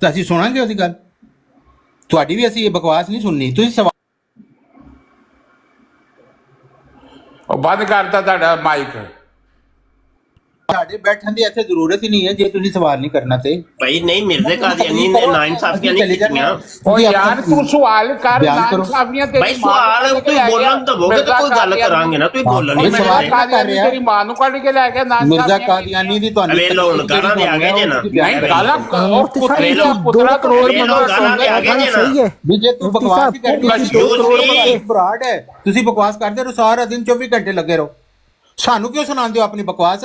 ਤਾਂ ਅਸੀਂ ਸੁਣਾਂਗੇ ਉਹਦੀ ਗੱਲ? ਤੁਹਾਡੀ ਵੀ ਅਸੀਂ ਇਹ ਬਕਵਾਸ ਨਹੀਂ ਸੁਣਨੀ। ਤੁਸੀਂ ਸਵਾਲ ਉਹ ਬੰਦ ਕਰਤਾ ਤੁਹਾਡਾ ਮਾਈਕ। ਸਾਡੇ ਬੈਠਣ ਦੀ ਇੱਥੇ ਜ਼ਰੂਰਤ ਹੀ ਨਹੀਂ ਹੈ ਜੇ ਤੁਸੀਂ ਸਵਾਲ ਨਹੀਂ ਕਰਨਾ ਤੇ। ਭਾਈ ਨਹੀਂ, ਮਿਰਜ਼ੇ ਕਾਦੀਆਨੀ ਨੇ ਨਾ ਇਨਸਾਫੀਆਂ ਨਹੀਂ ਕੀਤੀਆਂ। ਉਹ ਯਾਰ ਤੂੰ ਸਵਾਲ ਕਰ ਬਿਆਨ ਨਾ ਕਰੋ। ਇਨਸਾਫੀਆਂ ਤੇਰੀ ਭਾਈ ਸਵਾਲ ਤੁਸੀਂ ਬੋਲਣ ਦਵੋਗੇ ਤਾਂ ਕੋਈ ਗੱਲ ਕਰਾਂਗੇ ਨਾ, ਤੁਸੀਂ ਬੋਲਣ ਨਹੀਂ ਸਵਾਲ ਮਿਲਦੇ। ਕਰ ਕਾਦੀਆਨੀ ਰਿਹਾ। ਤੇਰੀ ਮਾਂ ਨੂੰ ਕੱਢ ਕੇ ਲੈ ਗਿਆ ਨਾ ਮਿਰਜ਼ਾ ਇਨਸਾਫੀਆਂ ਕਾਦੀਆਨੀ ਦੀ ਤੁਹਾਨੂੰ ਅਵੇ ਲੋਨ ਗਾਲਾਂ ਦੇ ਆ ਗਏ ਜੇ ਨਾ। ਨਹੀਂ ਗਾਲਾਂ ਉਹ ਕੁੱਤੇ ਦਾ ਵੇਲੋ, ਪੁੱਤਰਾ ਕਰੋੜ ਵੇਲੋ ਮਨੋਂ ਗਾਲਾਂ ਦੇ ਆ ਗਏ ਜੇ ਨਾ। ਵੀ ਜੇ ਤੂੰ ਬਕਵਾਸ ਹੀ ਕਰਦੀ ਬਸ ਸੀ 2 ਕਰੋੜ ਯੂਸਫੀ। ਬਰਾੜ ਹੈ, ਤੁਸੀਂ ਬਕਵਾਸ ਕਰਦੇ ਰਹੋ ਸਾਰਾ ਦਿਨ 24 ਘੰਟੇ ਲੱਗੇ ਰਹੋ, ਸਾਨੂੰ ਕਿਉਂ ਸੁਣਾਉਂਦੇ ਹੋ ਆਪਣੀ ਬਕਵਾਸ?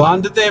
ਗੰਦ ਤੇ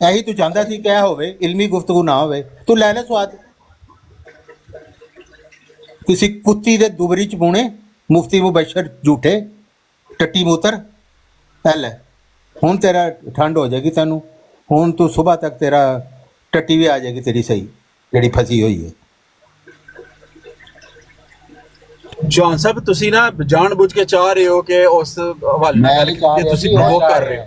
ਇਹੀ ਤੂੰ ਚਾਹੁੰਦਾ ਸੀ ਕਿ ਹੋਵੇ, ਇਲਮੀ ਗੁਫ਼ਤਗੂ ਨਾ ਹੋਵੇ। ਤੂੰ ਲੈ ਲੈ ਸਵਾਦ, ਕਿਸੇ ਕੁੱਤੀ ਦੇ ਦੁਬਰੀ ਚ ਪੁਣੇ ਮੁਫਤੀ ਮੁਬਸ਼ਰ ਝੂਠੇ ਟੱਟੀ ਮੂਤਰ ਲੈ ਹੁਣ ਤੇਰਾ ਠੰਡ ਹੋ ਜਾਏਗੀ ਤੈਨੂੰ ਹੁਣ ਤੂੰ ਸਵੇਰ ਤੱਕ ਤੇਰਾ ਟੱਟੀ ਵੀ ਆ ਜਾਏਗੀ ਤੇਰੀ ਸਹੀ ਜਿਹੜੀ ਫਸੀ ਹੋਈ ਹੈ ਜਵਾਨ ਸਾਹਿਬ ਤੁਸੀਂ ਨਾ ਜਾਣਬੁੱਝ ਕੇ ਚਾਹ ਰਹੇ ਹੋ ਕਿ ਉਸ ਹਵਾਲੇ ਨਾਲ ਗੱਲ ਕੀਤੀ ਤੁਸੀਂ ਪ੍ਰਵੋਕ ਕਰ ਰਹੇ ਹੋ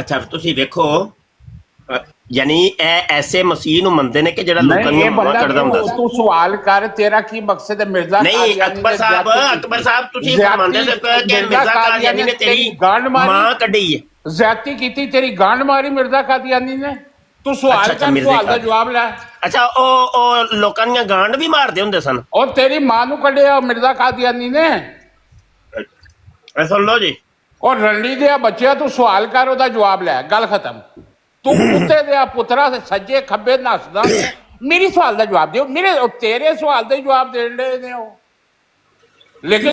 ਅੱਛਾ ਤੁਸੀਂ ਵੇਖੋ ਯਾਨੀ ਇਹ ਐਸੇ ਮਸੀਹ ਨੂੰ ਮੰਨਦੇ ਨੇ ਕਿ ਜਿਹੜਾ ਲੋਕਾਂ ਨਹੀਂ ਦੀਆਂ ਇਹ ਮਾਂ ਬੰਦਾ ਕੱਢਦਾ ਹੁੰਦਾ ਸੀ ਤੂੰ ਸਵਾਲ ਕਰ ਤੇਰਾ ਕੀ ਮਕਸਦ ਹੈ ਮਿਰਜ਼ਾ ਨਹੀਂ ਕਾਦੀਆਨੀ ਅਕਬਰ ਨੇ ਸਾਹਿਬ ਤੁਸੀਂ ਫਰਮਾਉਂਦੇ ਸੀ ਕਿ ਮਿਰਜ਼ਾ ਕਾਦੀਆਨੀ ਨੇ ਤੇਰੀ ਗਾਂਡ ਮਾਰੀ ਮਾਂ ਕੱਢੀ ਹੈ ਜ਼ਿਆਦਤੀ ਕੀਤੀ ਤੇਰੀ ਗਾਂਡ ਮਾਰੀ ਮਿਰਜ਼ਾ ਕਾਦੀਆਨੀ ਨੇ ਤੂੰ ਸਵਾਲ ਅੱਛਾ, ਕਰ ਮਿਰਜ਼ਾ ਸਵਾਲ ਦਾ ਕਾਦੀਆਨੀ। ਜਵਾਬ ਲੈ ਅੱਛਾ ਉਹ ਲੋਕਾਂ ਦੀਆਂ ਗਾਂਡ ਵੀ ਮਾਰਦੇ ਹੁੰਦੇ ਸਨ ਔਰ ਤੇਰੀ ਮਾਂ ਨੂੰ ਕੱਢਿਆ ਮਿਰਜ਼ਾ ਕਾਦੀਆਨੀ ਨੇ ਇਹ ਸੁਣ ਲਓ ਜੀ ਔਰ ਰੰਡੀ ਦੇ ਬੱਚਿਆ ਤੂੰ ਸਵਾਲ ਕਰ ਉਹਦਾ ਜਵਾਬ ਲੈ ਗੱਲ ਖਤਮ ਤੂੰ ਕੁੱਤੇ ਦੇ ਪੁੱਤਰਾ ਸੱਜੇ ਖੱਬੇ ਨੱਸਦਾ ਮੇਰੀ ਸਵਾਲ ਦਾ ਜਵਾਬ ਦਿਓ ਮੇਰੇ ਤੇਰੇ ਸਵਾਲ ਦਾ ਜਵਾਬ ਦੇਣ ਦੇ ਨੇ ਉਹ ਲੇਕਿਨ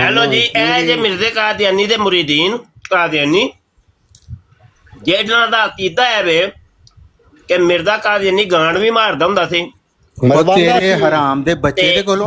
ਹੈਲੋ ਜੀ ਇਹ ਜੇ ਮਿਰਜ਼ੇ ਕਾਦੀਆਨੀ ਦੇ ਮੁਰੀਦੀਨ ਕਾਦੀਆਨੀ ਜਿਹਨਾਂ ਦਾ ਅਕੀਦਾ ਹੈ ਵੇ ਕਿ ਮਿਰਜ਼ਾ ਕਾਦੀਆਨੀ ਗਾਂਡ ਵੀ ਮਾਰਦਾ ਹੁੰਦਾ ਸੀ ਉਹ ਤੇਰੇ ਹਰਾਮ ਦੇ ਬੱਚੇ ਦੇ ਕੋਲੋਂ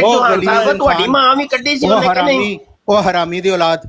ਜੋਹਾਨ ਸਾਹਿਬ ਤੁਹਾਡੀ ਮਾਂ ਵੀ ਕੱਢੀ ਸੀ ਉਹਨੇ ਕਿ ਨਹੀਂ ਉਹ ਹਰਾਮੀ ਦੀ ਔਲਾਦ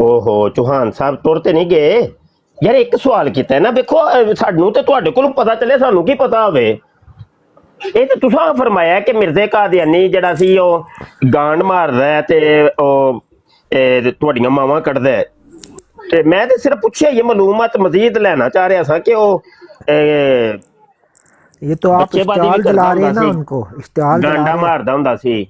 ਓਹੋ ਚੌਹਾਨ ਸਾਹਿਬ ਤੁਰ ਤੇ ਨਹੀਂ ਗਏ ਯਾਰ ਇੱਕ ਸਵਾਲ ਕੀਤਾ ਹੈ ਨਾ ਵੇਖੋ ਸਾਨੂੰ ਤੇ ਤੁਹਾਡੇ ਕੋਲ ਪਤਾ ਚੱਲੇ ਸਾਨੂੰ ਕੀ ਪਤਾ ਹੋਵੇ ਇਹ ਤੇ ਤੁਸੀਂ ਫਰਮਾਇਆ ਕਿ ਮਿਰਜ਼ੇ ਕਾਦੀਆਨੀ ਜਿਹੜਾ ਸੀ ਉਹ ਗਾਂਡ ਮਾਰਦਾ ਹੈ ਤੇ ਉਹ ਤੁਹਾਡੀਆਂ ਮਾਵਾਂ ਕੱਢਦਾ ਹੈ ਤੇ ਮੈਂ ਤੇ ਸਿਰਫ ਪੁੱਛਿਆ ਇਹ ਮਾਲੂਮਾਤ ਮਜ਼ੀਦ ਲੈਣਾ ਚਾਹ ਰਿਹਾ ਸਾਂ ਕਿ ਉਹ یہ تو آپ ਬੱਚੇ ਬਾਜੀ اشتعال ਵੀ دلا ਕਰਦਾ رہے ہیں ਹੁੰਦਾ نا ਸੀ, ان کو اشتعال دلا ਡਾਂਡਾ رہے ہیں ਮਾਰਦਾ ਹੁੰਦਾ ਸੀ,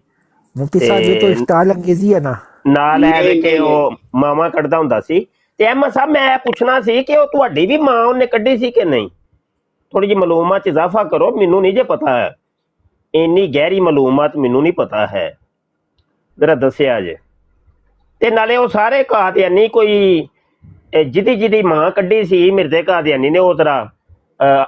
مفتی صاحب یہ تو ਤੇ اشتعال انگیزی ہے نا ਨਾਲ ਲੈ نہیں ਕੇ نہیں نہیں ਉਹ ਮਾਵਾ ਕੱਢਦਾ ਹੁੰਦਾ ਸੀ। ਤੇ ਅਹਿਮਦ ਸਾਹਿਬ ਮੈਂ ਪੁੱਛਣਾ ਸੀ ਕਿ ਉਹ ਤੁਹਾਡੀ ਵੀ ਮਾਂ ਉਹਨੇ ਕੱਢੀ ਸੀ ਕਿ ਨਹੀਂ? ਥੋੜੀ ਜਿਹੀ ਮਾਲੂਮਾਤ 'ਚ ਇਜ਼ਾਫਾ ਕਰੋ, ਮੈਨੂੰ ਨਹੀਂ ਜੇ ਪਤਾ ਹੈ, ਇੰਨੀ ਗਹਿਰੀ ਮਾਲੂਮਾਤ ਮੈਨੂੰ ਨਹੀਂ ਪਤਾ ਹੈ, ਜ਼ਰਾ ਦੱਸਿਆ ਜੇ। ਤੇ ਨਾਲੇ ਉਹ ਸਾਰੇ ਕਾਦੀਆਨੀ ਕੋਈ ਜਿਹਦੀ ਮਾਂ ਕੱਢੀ ਸੀ ਮਿਰਜ਼ੇ ਕਾਦੀਆਨੀ ਨੇ, ਉਹ ਜ਼ਰਾ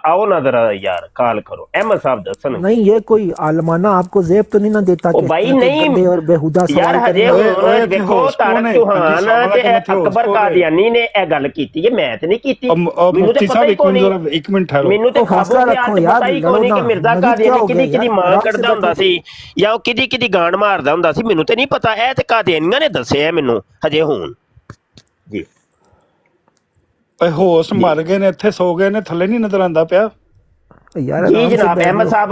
ਆਓ ਨਾ ਜ਼ਰਾ ਯਾਰ ਕਾਲ ਕਰੋ, ਅਹਿਮਦ ਸਾਹਿਬ ਦੱਸਣ। نہیں یہ کوئی عالمانہ آپ کو زیب تو نہیں نہ دیتا ਉਹ کہ اس ਬਾਈ طرح کے ਨਹੀਂ گندے اور بےہودہ ਯਾਰ, سوال ਹਜੇ کرنے ਓਏ ਹੁਣ ਇੱਥੇ ਵੇਖੋ ਹੋਸ ਕੌਣ ਤਾਰਕ ਹੈ? ਚੌਹਾਨ ਹਾਂਜੀ, ਸਵਾਲ ਤੇ ਹੈ ਕਿ ਇੱਥੇ ਹੋਸ ਅਕਬਰ ਕੌਣ ਹੈ? ਕਾਦੀਆਨੀ ਨੇ ਇਹ ਗੱਲ ਕੀਤੀ ਹੈ, ਮੈਂ ਤੇ ਨਹੀਂ ਕੀਤੀ। ਮੈਨੂੰ ਤੇ ਮੁਫਤੀ ਪਤਾ ਸਾਹਿਬ ਹੀ ਇੱਕ ਕੋਈ ਮਿੰਟ ਨਹੀਂ, ਜ਼ਰਾ, ਇੱਕ ਮਿੰਟ ਠਹਿਰੋ। ਮੈਨੂੰ ਤੇ تو ਖਾਬੋ حوصلہ ਖਿਆਲ رکھو ਚ یار ਪਤਾ ਹੀ لڑو ਕੋਈ ਨਹੀਂ نا ਕਿ ਮਿਰਜ਼ਾ مزید کیا ਕਾਦੀਆਨੀ ہو گیا ਕਿਹਦੀ یار ਮਾਂ آرام سے ਕੱਢਦਾ ਹੁੰਦਾ بیٹھو ਸੀ ਜਾਂ ਉਹ ਕਿਹਦੀ ਗਾਂਡ ਮਾਰਦਾ ਹੁੰਦਾ ਸੀ, ਮੈਨੂੰ ਤੇ ਨਹੀਂ ਪਤਾ। ਇਹ ਤੇ ਕਾਦੀਆਨੀਆਂ ਨੇ ਦੱਸਿਆ ਮੈਨੂੰ ਹਜੇ ਹੁਣ ਜੀ। ਓਏ ਹੋਸ ਮਰ ਗਏ ਨੇ, ਇੱਥੇ ਸੋ ਗਏ ਨੇ, ਥੱਲੇ ਨਹੀਂ ਨਜ਼ਰ ਆਉਂਦਾ ਪਿਆ। یار ਜੀ آرام سے ਜਨਾਬ بیٹھ ਅਹਿਮਦ لو ਸਾਹਿਬ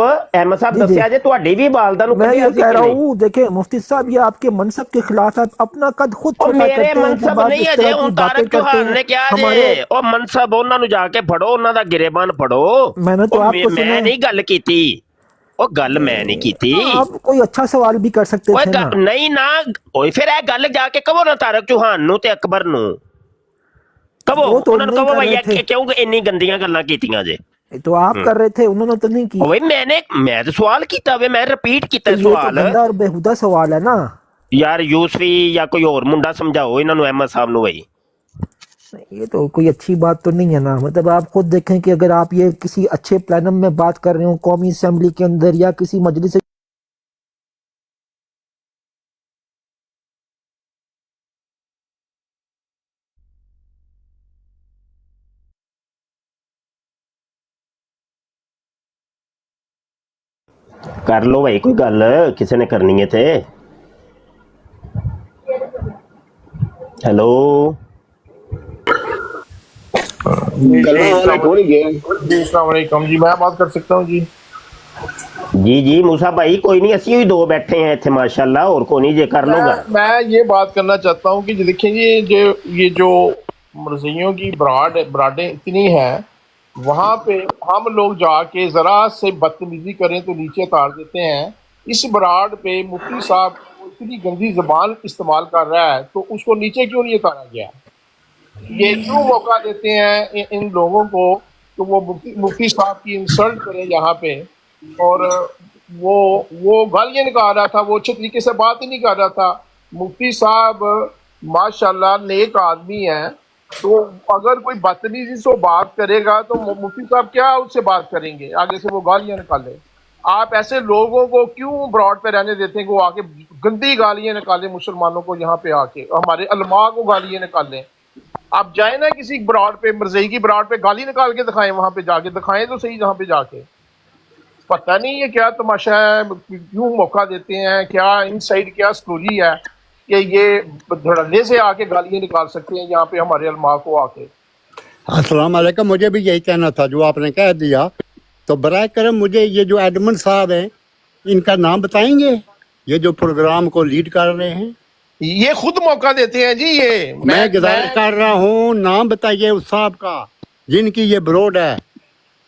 جی جی ਦੱਸਿਆ ਜੇ ਤੁਹਾਡੀ بھی والدہ ਨੂੰ میں ਕੱਢਿਆ یہ ਸੀ کہہ کہ رہا نہیں؟ ہوں دیکھیں مفتی صاحب یہ آپ کے منصب کے خلاف ہے اپنا قد خود ਉਹ چھوٹا ਮੇਰੇ کرتے ہیں جب ਮਨਸਬ آپ ਨਹੀਂ اس ਹੈ ਜੇ طرح کی ਹੁਣ باتیں ਤਾਰਕ کرتے ਚੌਹਾਨ ਨੇ ہیں ਕਿਹਾ ہمارے ਜੇ ਉਹ ਮਨਸਬ ਉਹਨਾਂ ਨੂੰ ਜਾ ਕੇ ਫੜੋ, ਉਹਨਾਂ ਦਾ ਗਿਰੇਬਾਨ ਫੜੋ। میں نے تو ਉਹ آپ کو سنا ਮੈਂ ਨਹੀਂ ਗੱਲ ਕੀਤੀ, ਉਹ ਗੱਲ ਮੈਂ ਨਹੀਂ ਕੀਤੀ। آپ کوئی اچھا سوال بھی کر سکتے ਓਏ تھے نا ਨਹੀਂ ਨਾ, ਓਏ ਫਿਰ ਇਹ ਗੱਲ ਜਾ ਕੇ ਕਹੋ ਨਾ ਤਾਰਕ ਚੌਹਾਨ ਨੂੰ ਤੇ ਅਕਬਰ ਨੂੰ ਕਹੋ, وہ تو ਉਹਨਾਂ ਨੂੰ نہیں ਕਹੋ کر رہے ਭਈਆ تھے ਕਿਉਂ ਇੰਨੀ ਗੰਦੀਆਂ ਗੱਲਾਂ ਕੀਤੀਆਂ ਜੇ। تو آپ کر رہے تھے انہوں نے تو نہیں کی ਓਏ ਮੈਂ ਤਾਂ ਸਵਾਲ ਕੀਤਾ ਵੇ, ਮੈਂ ਰਿਪੀਟ ਕੀਤਾ تو یہ تو ਸਵਾਲ। گندا اور بےہودہ سوال ہے نا ਯਾਰ ਯੂਸਫੀ ਜਾਂ ਕੋਈ ਹੋਰ ਮੁੰਡਾ ਸਮਝਾਓ ਇਹਨਾਂ ਨੂੰ, ਅਹਿਮਦ ਸਾਹਿਬ ਨੂੰ ਬਈ। یہ تو کوئی اچھی بات تو نہیں ہے نا مطلب آپ خود دیکھیں کہ اگر آپ یہ کسی اچھے پلانم میں بات کر رہے ہوں قومی اسمبلی کے اندر یا کسی مجلس ਕਰ ਲੋ ਭਾਈ ਕੋਈ ਗੱਲ, ਕਿਸੇ ਨੇ ਕਰਨੀ ਹੈ ਤੇ। ਹੈਲੋ کلمہ والا کون ہی گیا جی السلام علیکم جی، میں بات کر سکتا ہوں جی؟ جی موسیٰ بھائی کوئی نہیں، اسی ہوئی دو بیٹھے ہیں اتنے ماشاءاللہ، اور کو نہیں جے کر لو گا۔ میں یہ بات کرنا چاہتا ہوں کہ دیکھیں جی یہ جو مرزیوں کی براڈیں اتنی ہیں، وہاں پہ ہم لوگ جا کے ذرا سے بدتمیزی کریں تو نیچے اتار دیتے ہیں۔ اس براڈ پہ مفتی صاحب اتنی گندی زبان استعمال کر رہا ہے تو اس کو نیچے کیوں نہیں اتارا گیا؟ یہ کیوں موقع دیتے ہیں ان لوگوں کو کہ وہ مفتی صاحب کی انسلٹ کریں یہاں پہ؟ اور وہ گالیاں نکال رہا تھا، وہ اچھے طریقے سے بات ہی نہیں کر رہا تھا۔ مفتی صاحب ماشاءاللہ نیک آدمی ہیں، تو اگر کوئی بدتمیزی سے بات کرے گا تو مفتی صاحب کیا اس سے بات کریں گے؟ آگے سے وہ گالیاں نکالے۔ آپ ایسے لوگوں کو کیوں براڈ پہ رہنے دیتے ہیں کہ وہ آ کے گندی گالیاں نکالیں مسلمانوں کو، یہاں پہ آ کے ہمارے علماء کو گالیاں نکالیں؟ آپ جائیں نا کسی براڈ پہ، مرزئی کی براڈ پہ گالی نکال کے دکھائیں، وہاں پہ جا کے دکھائیں تو صحیح جہاں پہ جا کے۔ پتہ نہیں یہ کیا تماشا ہے، کیوں موقع دیتے ہیں، کیا ان سائڈ کیا سٹوری ہے کہ یہ دھڑلے سے آ کے گالیاں نکال سکتے ہیں یہاں پہ ہمارے علماء کو آ کے۔ السلام علیکم، مجھے بھی یہی کہنا تھا جو آپ نے کہہ دیا، تو برائے کرم مجھے یہ جو ایڈمن صاحب ہیں ان کا نام بتائیں گے، یہ جو پروگرام کو لیڈ کر رہے ہیں؟ یہ خود موقع دیتے ہیں جی۔ یہ میں گزارش کر رہا ہوں نام بتائیے اس صاحب کا جن کی یہ بروڈ ہے،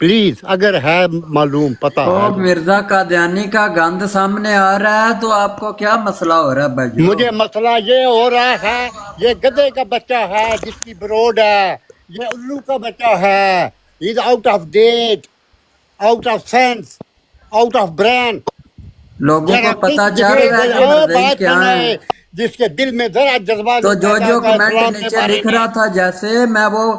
پلیز، اگر ہے معلوم پتہ تو ہے۔ مرزا قادیانی کا گند سامنے آ رہا ہے تو آپ کو کیا مسئلہ ہو رہا ہے بھائی؟ مجھے مسئلہ یہ ہو رہا ہے، یہ گدھے کا بچہ ہے جس کی بروڈ ہے، یہ الو کا بچہ ہے، is out of date, out of sense, out of brain. لوگوں کو پتہ چل رہا ہے کہ مرزائی کیا ہیں، جس کے دل میں ذرا جذبات تو جو کمنٹ نیچے لکھ رہا تھا، جیسے میں وہ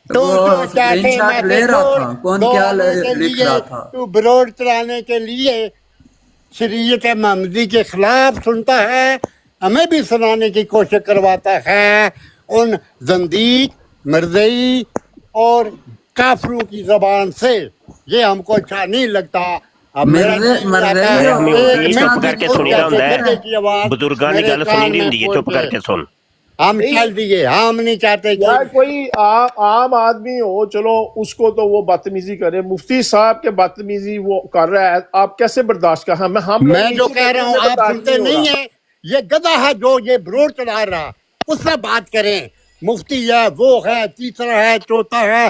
اسکرین شاٹ لے رہا تھا، کون کیا لکھ رہا تھا؟ تو بروڈ چلانے کے لیے شریعت محمدی کے خلاف سنتا ہے، ہمیں بھی سنانے کی کوشش کرواتا ہے ان زندیق، مرزئی اور کافروں کی زبان سے۔ یہ ہم کو اچھا نہیں لگتا۔ چپ کر کے سنی رہا ہوں ہے، بزرگاں کی گل سنی نہیں ہوندی ہے، چپ کر کے سن۔ ہم چل دیے، ہم نہیں چاہتے کہ یار کوئی عام آدمی ہو، چلو اس کو تو وہ بدتمیزی کرے، مفتی صاحب کے بدتمیزی وہ کر رہا ہے، آپ کیسے برداشت کر؟ میں جو کہہ رہا ہوں آپ سنتے نہیں ہیں۔ یہ گدھا ہے جو یہ بروڈ چلا رہا، اس سے بات کریں۔ مفتی ہے، وہ ہے، تیسرا ہے، چوتھا ہے،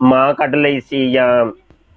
ਮਾਂ ਕੱਢ ਲਈ ਸੀ ਜਾਂ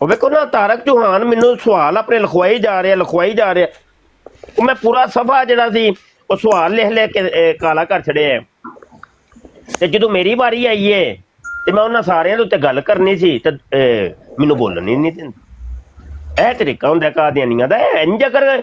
ਉਹ ਵੇਖੋ ਨਾ, ਤਾਰਕ ਚੌਹਾਨ ਮੈਨੂੰ ਸਵਾਲ ਆਪਣੇ ਲਿਖਵਾਈ ਜਾ ਰਿਹਾ। ਉਹ ਮੈਂ ਪੂਰਾ ਸਫਾ ਜਿਹੜਾ ਸੀ ਉਹ ਸਵਾਲ ਲਿਖ ਕੇ ਕਾਲਾ ਕਰ ਛੜਿਆ। ਤੇ ਜਦੋਂ ਮੇਰੀ ਵਾਰੀ ਆਈ ਏ ਤੇ ਮੈਂ ਉਹਨਾਂ ਸਾਰਿਆਂ ਦੇ ਉੱਤੇ ਗੱਲ ਕਰਨੀ ਸੀ ਤੇ ਮੈਨੂੰ ਬੋਲਣ ਹੀ ਨਹੀਂ ਦਿੰਦੇ। ਇਹ ਤਰੀਕਾ ਹੁੰਦਾ ਕਾਦੀਆਨੀਆਂ ਦਾ। ਇੰਜ ਅਗਰ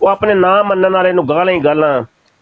ਉਹ ਆਪਣੇ ਨਾਮ ਮੰਨਣ ਵਾਲੇ ਨੂੰ ਗਾਲਾਂ ਹੀ ਗਾਲਾਂ।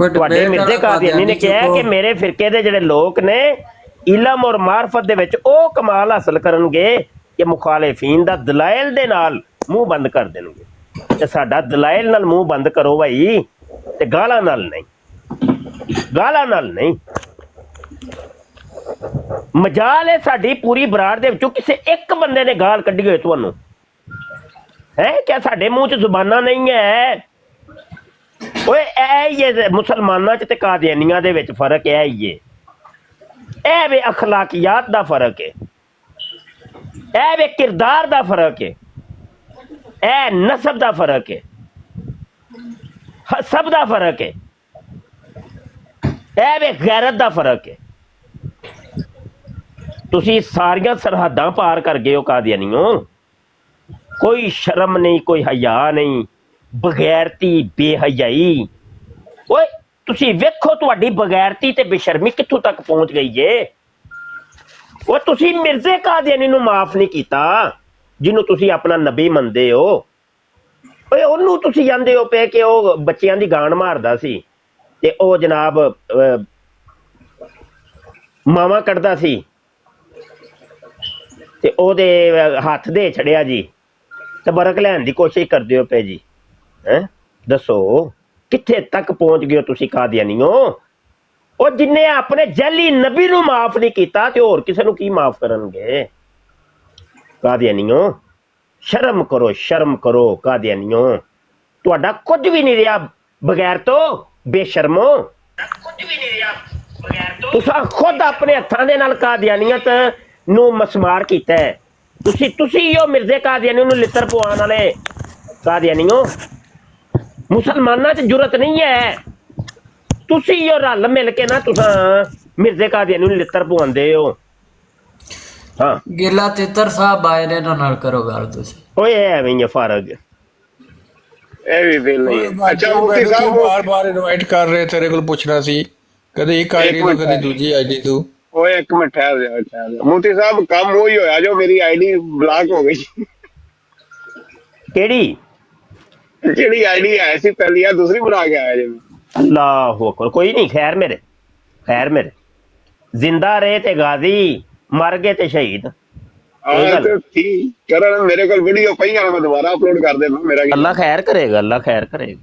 ਤੁਹਾਡੇ ਮਿਰਜ਼ੇ ਕਾਦੀਆਨੀ ਨੇ ਕਿਹਾ ਕਿ ਮੇਰੇ ਫਿਰਕੇ ਦੇ ਜਿਹੜੇ ਲੋਕ ਨੇ ਇਲਮ ਔਰ ਮਾਰਫਤ ਦੇ ਵਿੱਚ ਉਹ ਕਮਾਲ ਹਾਸਲ ਕਰਨਗੇ ਕਿ ਮੁਖਾਲਿਫੀਨ ਦਾ ਦਲਾਇਲ ਦੇ ਨਾਲ ਮੂੰਹ ਬੰਦ ਕਰ ਦੇਣਗੇ। ਤੇ ਸਾਡਾ ਦਲਾਇਲ ਨਾਲ ਮੂੰਹ ਬੰਦ ਕਰੋ ਭਾਈ, ਤੇ ਗਾਲਾਂ ਨਾਲ ਨਹੀਂ, ਗਾਲਾਂ ਨਾਲ ਨਹੀਂ। ਮਜਾਲ ਹੈ ਸਾਡੀ ਪੂਰੀ ਬਰਾੜ ਦੇ ਵਿੱਚੋਂ ਕਿਸੇ ਇੱਕ ਬੰਦੇ ਨੇ ਗਾਲ ਕੱਢੀ ਹੋਏ ਤੁਹਾਨੂੰ ਹੈ? ਕਿਆ ਸਾਡੇ ਮੂੰਹ 'ਚ ਜ਼ੁਬਾਨਾਂ ਨਹੀਂ ਹੈ? ਓਏ ਇਹ ਹੀ ਹੈ ਮੁਸਲਮਾਨਾਂ 'ਚ ਤੇ ਕਾਦੀਆਨੀਆਂ ਦੇ ਵਿੱਚ ਫਰਕ ਇਹ ਹੀ ਹੈ। ਇਹ ਵੇ ਅਖਲਾਕੀਆਤ ਦਾ ਫਰਕ ਹੈ, ਇਹ ਵੇ ਕਿਰਦਾਰ ਦਾ ਫਰਕ ਹੈ, ਇਹ ਨਸਬ ਦਾ ਫਰਕ ਹੈ, ਸਭ ਦਾ ਫਰਕ ਹੈ। ਇਹ ਵੇ ਗੈਰਤ ਦਾ ਫਰਕ ਹੈ। ਤੁਸੀਂ ਸਾਰੀਆਂ ਸਰਹੱਦਾਂ ਪਾਰ ਕਰ ਗਏ ਹੋ ਕਾਦੀਆਨੀਓ। ਕੋਈ ਸ਼ਰਮ ਨਹੀਂ, ਕੋਈ ਹਯਾ ਨਹੀਂ, ਬਗੈਰਤੀ ਬੇਹਯਾਈ। ਓਏ ਤੁਸੀਂ ਵੇਖੋ ਤੁਹਾਡੀ ਬਗੈਰਤੀ ਤੇ ਬੇਸ਼ਰਮੀ ਕਿੱਥੋਂ ਤੱਕ ਪਹੁੰਚ ਗਈ ਏ। ਉਹ ਤੁਸੀਂ ਮਿਰਜ਼ੇ ਕਾਦੀਆਨੀ ਨੂੰ ਮਾਫ ਨਹੀਂ ਕੀਤਾ, ਜਿਹਨੂੰ ਤੁਸੀਂ ਆਪਣਾ ਨਬੀ ਮੰਨਦੇ ਹੋ। ਓਏ ਉਹਨੂੰ ਤੁਸੀਂ ਜਾਂਦੇ ਹੋ ਪਏ ਕਿ ਉਹ ਬੱਚਿਆਂ ਦੀ ਗਾਣ ਮਾਰਦਾ ਸੀ ਤੇ ਉਹ ਜਨਾਬ ਮਾਵਾਂ ਕੱਢਦਾ ਸੀ ਤੇ ਉਹਦੇ ਹੱਥ ਦੇ ਛੜਿਆ ਜੀ, ਤਬਰਕ ਲੈਣ ਦੀ ਕੋਸ਼ਿਸ਼ ਕਰਦੇ ਹੋ ਪਏ ਜੀ। ਹੈਂ ਦੱਸੋ ਕਿੱਥੇ ਤੱਕ ਪਹੁੰਚ ਗਏ ਹੋ ਤੁਸੀਂ ਕਾਦੀਆਨੀਓ। ਉਹ ਜਿੰਨੇ ਆਪਣੇ ਜੈਲੀ ਨਬੀ ਨੂੰ ਮਾਫ ਨਹੀਂ ਕੀਤਾ ਤੇ ਹੋਰ ਕਿਸੇ ਨੂੰ ਕੀ ਮਾਫ ਕਰਨਗੇ। ਕਾਦੀਆਨੀਓ ਸ਼ਰਮ ਕਰੋ, ਸ਼ਰਮ ਕਰੋ ਕਾਦੀਆਨੀਓ। ਤੁਹਾਡਾ ਕੁਝ ਵੀ ਨਹੀਂ ਰਿਹਾ ਬਗੈਰ ਤੋਂ ਬੇਸ਼ਰਮੋ। ਤੁਸੀਂ ਖੁਦ ਆਪਣੇ ਹੱਥਾਂ ਦੇ ਨਾਲ ਕਾਦੀਆਨੀਅਤ ਨੂੰ ਮਸਮਾਰ ਕੀਤਾ ਹੈ। ਤੁਸੀਂ ਹੋ ਮਿਰਜ਼ੇ ਕਾਦੀਆਨੀ ਨੂੰ ਲਿੱਤਰ ਪਵਾਉਣ ਵਾਲੇ ਕਾਦੀਆਨੀਓ। ਮੁਸਲਮਾਨਾਂ 'ਚ ਜੁਰਤ ਨਹੀਂ ਹੈ। ਤੁਸੀਂ ਹੋ ਰਲ ਮਿਲ ਕੇ ਨਾ ਤੁਸੀਂ ਮਿਰਜ਼ੇ ਕਾਦੀਆਨੀ ਨੂੰ ਲਿੱਤਰ ਪਵਾਉਂਦੇ ਹੋ। ਹਾਂ ਗਿੱਲਾ ਤਿੱਤਰ ਸਾਹਿਬ ਆਏ ਨੇ ਇਹਨਾਂ ਨਾਲ ਕਰੋ ਗੱਲ ਤੁਸੀਂ। ਓਏ ਐਵੇਂ ਹੀ ਫਰਕ ਇਹ ਵੀ ਬਿਲ ਨਹੀਂ ਹੈ। ਅੱਛਾ ਮੁਫਤੀ ਸਾਹਿਬ ਬਾਰ-ਬਾਰ ਇਨਵਾਈਟ ਕਰ ਰਹੇ, ਤੇਰੇ ਕੋਲ ਪੁੱਛਣਾ ਸੀ ਕਦੇ ਇੱਕ ਆਈਡੀ ਤੋਂ ਕਦੇ ਦੂਜੀ ਆਈਡੀ ਤੋਂ। ਓਏ ਇੱਕ ਮਿੰਟ ਠਹਿਰ ਜਾ। ਮੁਫਤੀ ਸਾਹਿਬ ਕੰਮ ਉਹੀ ਹੋਇਆ ਜੋ ਮੇਰੀ ਆਈਡੀ ਬਲੌਕ ਹੋ ਗਈ। ਕਿਹੜੀ? ਜਿਹੜੀ ਆਈਡੀ ਆਈ ਸੀ ਪਹਿਲੀ ਆ ਦੂਸਰੀ ਬਣਾ ਕੇ ਆਇਆ ਜੀ। ਅੱਲਾਹੁ ਅਕਬਰ। ਕੋਈ ਨਹੀਂ, ਖੈਰ ਮੇਰੇ, ਖੈਰ ਮੇਰੇ। ਜ਼ਿੰਦਾ ਰਹੇ ਤੇ ਗਾਜ਼ੀ, ਮਰ ਗਏ ਤੇ ਸ਼ਹੀਦ। ਠੀਕ ਕਰਨ ਮੇਰੇ ਕੋਲ ਵੀਡੀਓ ਪਈਆਂ, ਮੈਂ ਦੁਬਾਰਾ ਅਪਲੋਡ ਕਰ ਦੇਣਾ। ਮੇਰਾ ਅੱਲਾ ਖੈਰ ਕਰੇਗਾ, ਅੱਲਾ ਖੈਰ ਕਰੇਗਾ।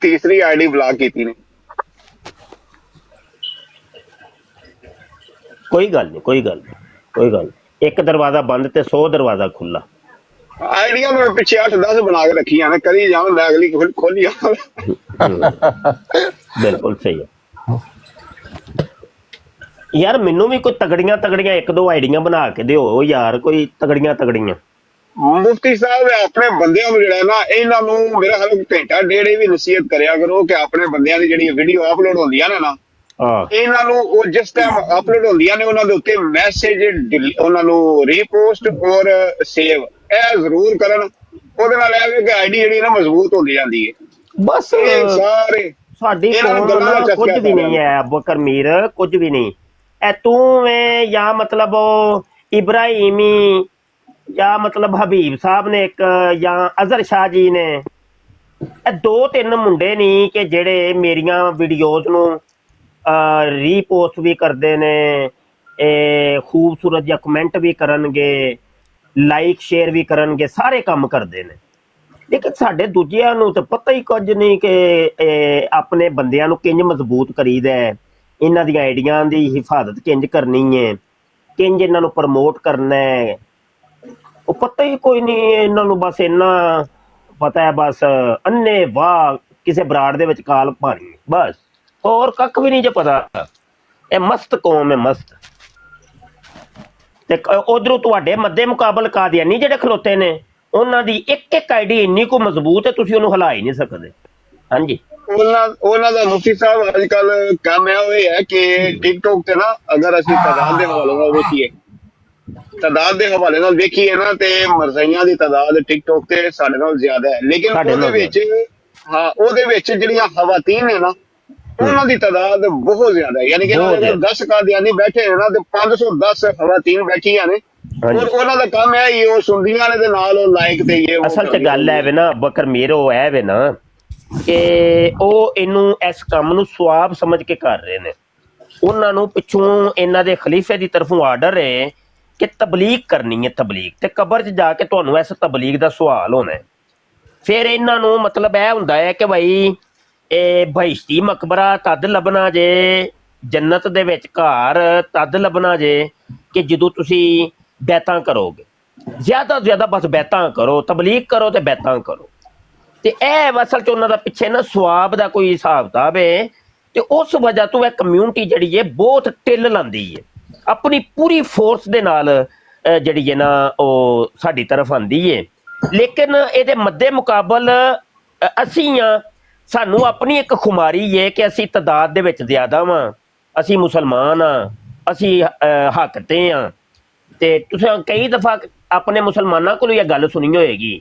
ਤੀਸਰੀ ਆਈਡੀ ਬਲੌਕ ਕੀਤੀ ਨੇ। ਕੋਈ ਗੱਲ ਨਹੀਂ, ਕੋਈ ਗੱਲ ਨਹੀਂ, ਕੋਈ ਗੱਲ ਨਹੀਂ। ਇੱਕ ਦਰਵਾਜ਼ਾ ਬੰਦ ਤੇ 100 ਦਰਵਾਜ਼ਾ ਖੁੱਲਾ। ਆਈਡੀਆਂ ਮੈਂ ਪਿੱਛੇ 8-10 ਬਣਾ ਕੇ ਰੱਖੀਆਂ ਨੇ, ਕਰੀ ਜਾਵਾਂ ਮੈਂ ਅਗਲੀ ਖੋਲੀ ਜਾਵਾਂ। ਬਿਲਕੁਲ ਸਹੀ ਹੈ ਯਾਰ। ਮੈਨੂੰ ਵੀ ਕੋਈ ਤਗੜੀਆਂ ਤਗੜੀਆਂ 1-2 ਆਈਡੀਆਂ ਬਣਾ ਕੇ ਦਿਓ ਯਾਰ, ਕੋਈ ਤਗੜੀਆਂ ਤਗੜੀਆਂ। ਮੁਫਤੀ ਸਾਹਿਬ ਆਪਣੇ ਬੰਦਿਆਂ ਨੂੰ ਜਿਹੜਾ ਨਾ, ਇਹਨਾਂ ਨੂੰ ਮੇਰਾ ਖਿਆਲ ਘੰਟਾ ਡੇਢ ਵੀ ਨਸੀਹਤ ਕਰਿਆ ਕਰੋ ਕਿ ਆਪਣੇ ਬੰਦਿਆਂ ਦੀ ਜਿਹੜੀ ਵੀਡੀਓ ਅਪਲੋਡ ਹੁੰਦੀਆਂ ਨੇ ਨਾ, ਇਹਨਾਂ ਨੂੰ ਉਹ ਜਿਸ ਟਾਈਮ ਅਪਲੋਡ ਹੁੰਦੀਆਂ ਨੇ ਉਹਨਾਂ ਦੇ ਉੱਤੇ ਮੈਸੇਜ ਉਹਨਾਂ ਨੂੰ ਰੀਪੋਸਟ ਔਰ ਸੇਵ ਇਹ ਜ਼ਰੂਰ ਕਰਨ। ਉਹਦੇ ਨਾਲ ਇਹ ਕਿ ਆਈਡੀ ਜਿਹੜੀ ਨਾ ਮਜ਼ਬੂਤ ਹੁੰਦੀ ਜਾਂਦੀ ਹੈ। ਬਸ ਸਾਰੇ ਸਾਡੀ ਕੁਝ ਵੀ ਨਹੀਂ ਹੈ ਬਕਰ ਮੀਰ, ਕੁਝ ਵੀ ਨਹੀਂ। ਇਹ ਤੂੰ ਵੇ ਜਾਂ ਮਤਲਬ ਇਬਰਾਹੀਮੀ ਜਾਂ ਮਤਲਬ ਹਬੀਬ ਸਾਹਿਬ ਨੇ ਇੱਕ, ਜਾਂ ਅਜ਼ਹਰ ਸ਼ਾਹ ਜੀ ਨੇ, ਇਹ 2-3 ਮੁੰਡੇ ਨਹੀਂ ਕਿ ਜਿਹੜੇ ਮੇਰੀਆਂ ਵੀਡੀਓਜ਼ ਨੂੰ ਰੀਪੋਸਟ ਵੀ ਕਰਦੇ ਨੇ, ਖੂਬਸੂਰਤ ਜਿਹਾ ਕਮੈਂਟ ਵੀ ਕਰਨਗੇ, ਲਾਈਕ ਸ਼ੇਅਰ ਵੀ ਕਰਨਗੇ, ਸਾਰੇ ਕੰਮ ਕਰਦੇ ਨੇ। ਲੇਕਿਨ ਸਾਡੇ ਦੂਜਿਆਂ ਨੂੰ ਤਾਂ ਪਤਾ ਹੀ ਕੁਝ ਨਹੀਂ ਕਿ ਆਪਣੇ ਬੰਦਿਆਂ ਨੂੰ ਕਿੰਝ ਮਜ਼ਬੂਤ ਕਰੀਦਾ ਹੈ, ਇਹਨਾਂ ਦੀਆਂ ਆਈਡੀਆਂ ਦੀ ਹਿਫਾਜ਼ਤ ਕਿੰਝ ਕਰਨੀ ਹੈ, ਕਿੰਝ ਇਹਨਾਂ ਨੂੰ ਪ੍ਰਮੋਟ ਕਰਨਾ ਹੈ। ਉਹ ਪਤਾ ਹੀ ਕੋਈ ਨਹੀਂ ਇਹਨਾਂ ਨੂੰ। ਬਸ ਇੰਨਾ ਪਤਾ ਹੈ ਬਸ ਅੰਨੇ ਵਾਹ ਕਿਸੇ ਬਰਾੜ ਦੇ ਵਿੱਚ ਕਾਲ ਪਾਣੀ, ਬਸ ਹੋਰ ਕੱਖ ਵੀ ਨਹੀਂ ਜੇ ਪਤਾ। ਇਹ ਮਸਤ ਕੌਮ ਹੈ, ਮਸਤ। ਤੇ ਉਧਰੋਂ ਤੁਹਾਡੇ ਮੱਦੇ ਮੁਕਾਬਲ ਕਾਦੀਆਨੀ ਜਿਹੜੇ ਖਲੋਤੇ ਨੇ, ਉਹਨਾਂ ਦੀ ਇੱਕ ਆਈਡੀ ਇੰਨੀ ਕੁ ਮਜ਼ਬੂਤ ਹੈ ਤੁਸੀਂ ਉਹਨੂੰ ਹਿਲਾ ਹੀ ਨਹੀਂ ਸਕਦੇ। ਹਾਂਜੀ ਉਹਨਾਂ ਦਾ ਮੁਫਤੀ ਸਾਹਿਬ ਅੱਜ ਕੱਲ ਕੰਮ ਇਹ ਹੈ ਕਿ ਟਿਕਟੋਕ ਤੇ ਨਾ, ਅਗਰ ਅਸੀਂ ਤਾਦਾਦ ਦੇ ਹਵਾਲੇ ਨਾਲ ਵੇਖੀਏ, ਤਾਦਾਦ ਦੇ ਹਵਾਲੇ ਨਾਲ ਵੇਖੀਏ ਨਾ ਤੇ ਮਰਜ਼ਈਆਂ ਦੀ ਤਾਦਾਦ ਟਿਕਟੋਕ ਤੇ ਸਾਡੇ ਨਾਲ ਜ਼ਿਆਦਾ ਹੈ। ਲੇਕਿਨ ਉਹਦੇ ਵਿੱਚ ਜਿਹੜੀਆਂ ਖਵਾਤੀਨ ਨੇ ਨਾ, ਉਹਨਾਂ ਦੀ ਤਾਦਾਦ ਬਹੁਤ ਜ਼ਿਆਦਾ ਹੈ। ਯਾਨੀ ਕਿ 10 ਕਾਦੀਆਨੀ ਬੈਠੇ ਨੇ ਨਾ ਤੇ 510 ਖਵਾਤੀਨ ਬੈਠੀਆਂ ਨੇ। ਔਰ ਉਹਨਾਂ ਦਾ ਕੰਮ ਹੈ ਹੀ ਉਹ ਸੁਣਦੀਆਂ ਨੇ ਤੇ ਨਾਲ ਉਹ ਲਾਈਕ ਤੇ ਇਹ ਅਸਲ 'ਚ ਗੱਲ ਹੈ ਵੇ ਨਾ ਬਕਰ ਮੀਰ, ਉਹ ਹੈ ਵੇ ਨਾ ਕਿ ਉਹ ਇਹਨੂੰ ਇਸ ਕੰਮ ਨੂੰ ਸਵਾਬ ਸਮਝ ਕੇ ਕਰ ਰਹੇ ਨੇ। ਉਹਨਾਂ ਨੂੰ ਪਿੱਛੋਂ ਇਹਨਾਂ ਦੇ ਖਲੀਫੇ ਦੀ ਤਰਫੋਂ ਆਰਡਰ ਹੈ ਕਿ ਤਬਲੀਗ ਕਰਨੀ ਹੈ, ਤਬਲੀਗ। ਤੇ ਕਬਰ 'ਚ ਜਾ ਕੇ ਤੁਹਾਨੂੰ ਇਸ ਤਬਲੀਗ ਦਾ ਸਵਾਲ ਹੋਣਾ ਹੈ। ਫਿਰ ਇਹਨਾਂ ਨੂੰ ਮਤਲਬ ਇਹ ਹੁੰਦਾ ਹੈ ਕਿ ਭਾਈ ਇਹ ਬਹਿਸ਼ਤੀ ਮਕਬਰਾ ਤਦ ਲੱਭਣਾ ਜੇ, ਜੰਨਤ ਦੇ ਵਿੱਚ ਘਰ ਤਦ ਲੱਭਣਾ ਜੇ ਕਿ ਜਦੋਂ ਤੁਸੀਂ ਬੈਤਾਂ ਕਰੋਗੇ, ਜ਼ਿਆਦਾ ਤੋਂ ਜ਼ਿਆਦਾ ਬਸ ਬੈਤਾਂ ਕਰੋ, ਤਬਲੀਗ ਕਰੋ ਤੇ ਬੈਤਾਂ ਕਰੋ। ਤੇ ਇਹ ਅਸਲ 'ਚ ਉਹਨਾਂ ਦਾ ਪਿੱਛੇ ਨਾ ਸਵਾਬ ਦਾ ਕੋਈ ਹਿਸਾਬ ਕਿਤਾਬ ਹੈ, ਤੇ ਉਸ ਵਜ੍ਹਾ ਤੋਂ ਇਹ ਕਮਿਊਨਿਟੀ ਜਿਹੜੀ ਹੈ ਬਹੁਤ ਟਿੱਲ ਲਾਉਂਦੀ ਹੈ, ਆਪਣੀ ਪੂਰੀ ਫੋਰਸ ਦੇ ਨਾਲ ਜਿਹੜੀ ਹੈ ਨਾ ਉਹ ਸਾਡੀ ਤਰਫ ਆਉਂਦੀ ਹੈ। ਲੇਕਿਨ ਇਹਦੇ ਮੱਦੇ ਮੁਕਾਬਲ ਅਸੀਂ ਆ, ਸਾਨੂੰ ਆਪਣੀ ਇੱਕ ਖੁਮਾਰੀ ਹੈ ਕਿ ਅਸੀਂ ਤਾਦਾਦ ਦੇ ਵਿੱਚ ਜ਼ਿਆਦਾ ਵਾਂ, ਅਸੀਂ ਮੁਸਲਮਾਨ ਹਾਂ, ਅਸੀਂ ਹੱਕ ਤੇ ਹਾਂ। ਤੇ ਤੁਸੀਂ ਕਈ ਦਫਾ ਆਪਣੇ ਮੁਸਲਮਾਨਾਂ ਕੋਲੋਂ ਇਹ ਗੱਲ ਸੁਣੀ ਹੋਏਗੀ,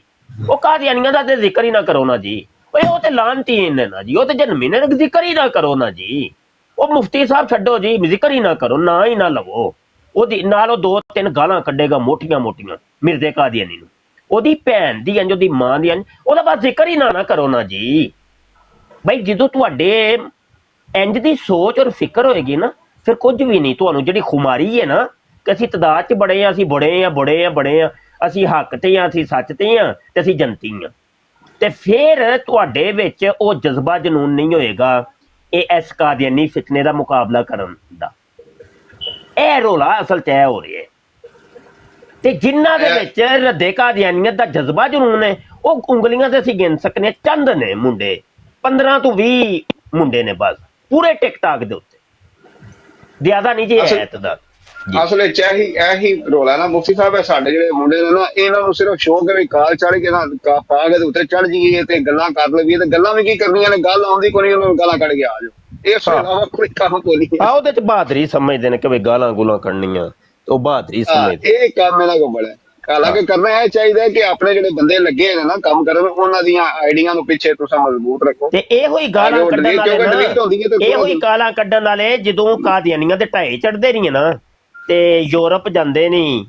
ਉਹ ਕਾਦੀਆਨੀਆਂ ਦਾ ਤੇ ਜ਼ਿਕਰ ਹੀ ਨਾ ਕਰੋ ਨਾ ਜੀ, ਉਹ ਤੇ ਲਾਨਤੀ ਨੇ ਨਾ ਜੀ, ਉਹ ਤੇ ਜਨਮੀ ਨੇ ਜ਼ਿਕਰ ਹੀ ਨਾ ਕਰੋ ਨਾ ਜੀ, ਉਹ ਮੁਫਤੀ ਸਾਹਿਬ ਛੱਡੋ ਜੀ, ਜ਼ਿਕਰ ਹੀ ਨਾ ਕਰੋ, ਨਾ ਹੀ ਨਾ ਲਵੋ। ਉਹਦੀ ਨਾਲ ਉਹ 2-3 ਗਾਲਾਂ ਕੱਢੇਗਾ ਮੋਟੀਆਂ ਮੋਟੀਆਂ ਮਿਰਜ਼ੇ ਕਾਦੀਆਨੀ ਨੂੰ, ਉਹਦੀ ਭੈਣ ਦੀ ਇੰਜ, ਉਹਦੀ ਮਾਂ ਦੀ ਇੰਜ, ਉਹਦਾ ਬਸ ਜ਼ਿਕਰ ਹੀ ਨਾ ਕਰੋ ਨਾ ਜੀ। ਬਈ ਜਦੋਂ ਤੁਹਾਡੇ ਇੰਜ ਦੀ ਸੋਚ ਔਰ ਫਿਕਰ ਹੋਏਗੀ ਨਾ, ਫਿਰ ਕੁਝ ਵੀ ਨਹੀਂ। ਤੁਹਾਨੂੰ ਜਿਹੜੀ ਖੁਮਾਰੀ ਹੈ ਨਾ ਕਿ ਅਸੀਂ ਤਦਾਦ 'ਚ ਬੜੇ ਹਾਂ, ਅਸੀਂ ਬੜੇ ਹਾਂ, ਅਸੀਂ ਹੱਕ ਤੇ ਹਾਂ, ਅਸੀਂ ਸੱਚ ਤੇ ਹਾਂ, ਤੇ ਅਸੀਂ ਜਨਤੀ ਹਾਂ, ਤੇ ਫਿਰ ਤੁਹਾਡੇ ਵਿੱਚ ਉਹ ਜਜ਼ਬਾ ਜਨੂਨ ਨਹੀਂ ਹੋਏਗਾ ਇਹ ਇਸ ਕਾਦੀਆਨੀ ਫਿਤਨੇ ਦਾ ਮੁਕਾਬਲਾ ਕਰਨ ਦਾ। ਇਹ ਰੋਲਾ ਅਸਲ 'ਚ ਇਹ ਹੋ ਰਿਹਾ। ਤੇ ਜਿਨ੍ਹਾਂ ਦੇ ਵਿੱਚ ਰੱਦੇ ਕਾਦੀਆਨੀਅਤ ਦਾ ਜਜ਼ਬਾ ਜਨੂਨ ਹੈ, ਉਹ ਉਂਗਲੀਆਂ ਤੇ ਅਸੀਂ ਗਿਣ ਸਕਨੇ, ਚੰਦ ਨੇ ਮੁੰਡੇ, 15 ਤੋਂ 20 ਮੁੰਡੇ ਨੇ ਬਸ ਪੂਰੇ ਟਿਕਟਾਕ ਦੇ ਉੱਤੇ, ਜ਼ਿਆਦਾ ਨਹੀਂ ਜੀ ਐਤ ਦਾ। ਅਸਲ ਵਿੱਚ ਇਹੀ ਰੋਲਾ ਨਾ ਮੁਫਤੀ ਸਾਹਿਬ, ਹੈ ਸਾਡੇ ਜਿਹੜੇ ਮੁੰਡੇ ਨੇ ਨਾ, ਇਹਨਾਂ ਨੂੰ ਸਿਰਫ ਸ਼ੌਕ ਹੈ ਵੀ ਕਾਲ ਚੜ ਕੇ ਨਾ ਪਾ ਕੇ ਉੱਤੇ ਚੜ ਜਾਈਏ ਤੇ ਗੱਲਾਂ ਕਰ ਲਈਏ, ਤੇ ਗੱਲਾਂ ਵੀ ਕੀ ਕਰਨੀਆਂ ਨੇ, ਗੱਲ ਆਉਂਦੀ ਕੋਈ ਨਹੀਂ, ਉਹਨਾਂ ਨੂੰ ਗਾਲਾਂ ਕੱਢ ਕੇ ਆ ਜਾਓ, ਇਸ ਤੋਂ ਇਲਾਵਾ ਕੋਈ ਕੰਮ ਕੋਈ ਨਹੀਂ। ਆ ਉਹਦੇ 'ਚ ਬਹਾਦਰੀ ਸਮਝਦੇ ਨੇ ਕਿ ਵੀ ਗਾਲਾਂ ਗੁਲਾਂ ਕੱਢਣੀਆਂ, ਉਹ ਬਹਾਦਰੀ ਸਮਝਦੇ। ਇਹ ਕੰਮ ਇਹਨਾਂ ਕੋਲ ਬੜਾ, ਹਾਲਾਂਕਿ ਕਰਨਾ ਇਹ ਚਾਹੀਦਾ ਕਿ ਆਪਣੇ ਜਿਹੜੇ ਬੰਦੇ ਲੱਗੇ ਨੇ ਨਾ ਕੰਮ ਕਰਨ, ਉਹਨਾਂ ਦੀਆਂ ਆਈਡੀਆਂ ਨੂੰ ਪਿੱਛੇ ਤੁਸੀਂ ਮਜ਼ਬੂਤ ਰੱਖੋ। ਤੇ ਇਹੋ ਹੀ ਗਾਲਾਂ ਕੱਢਣ ਵਾਲੇ, ਇਹੋ ਹੀ ਗਾਲਾਂ ਕੱਢਣ ਵਾਲੇ ਜਦੋਂ ਕਾਦੀਆਨੀਆਂ ਦੇ ਢਾਏ ਚੜਦੇ ਨਹੀਂ ਨਾ ਤੇ ਯੂਰਪ ਜਾਂਦੇ ਨਹੀਂ,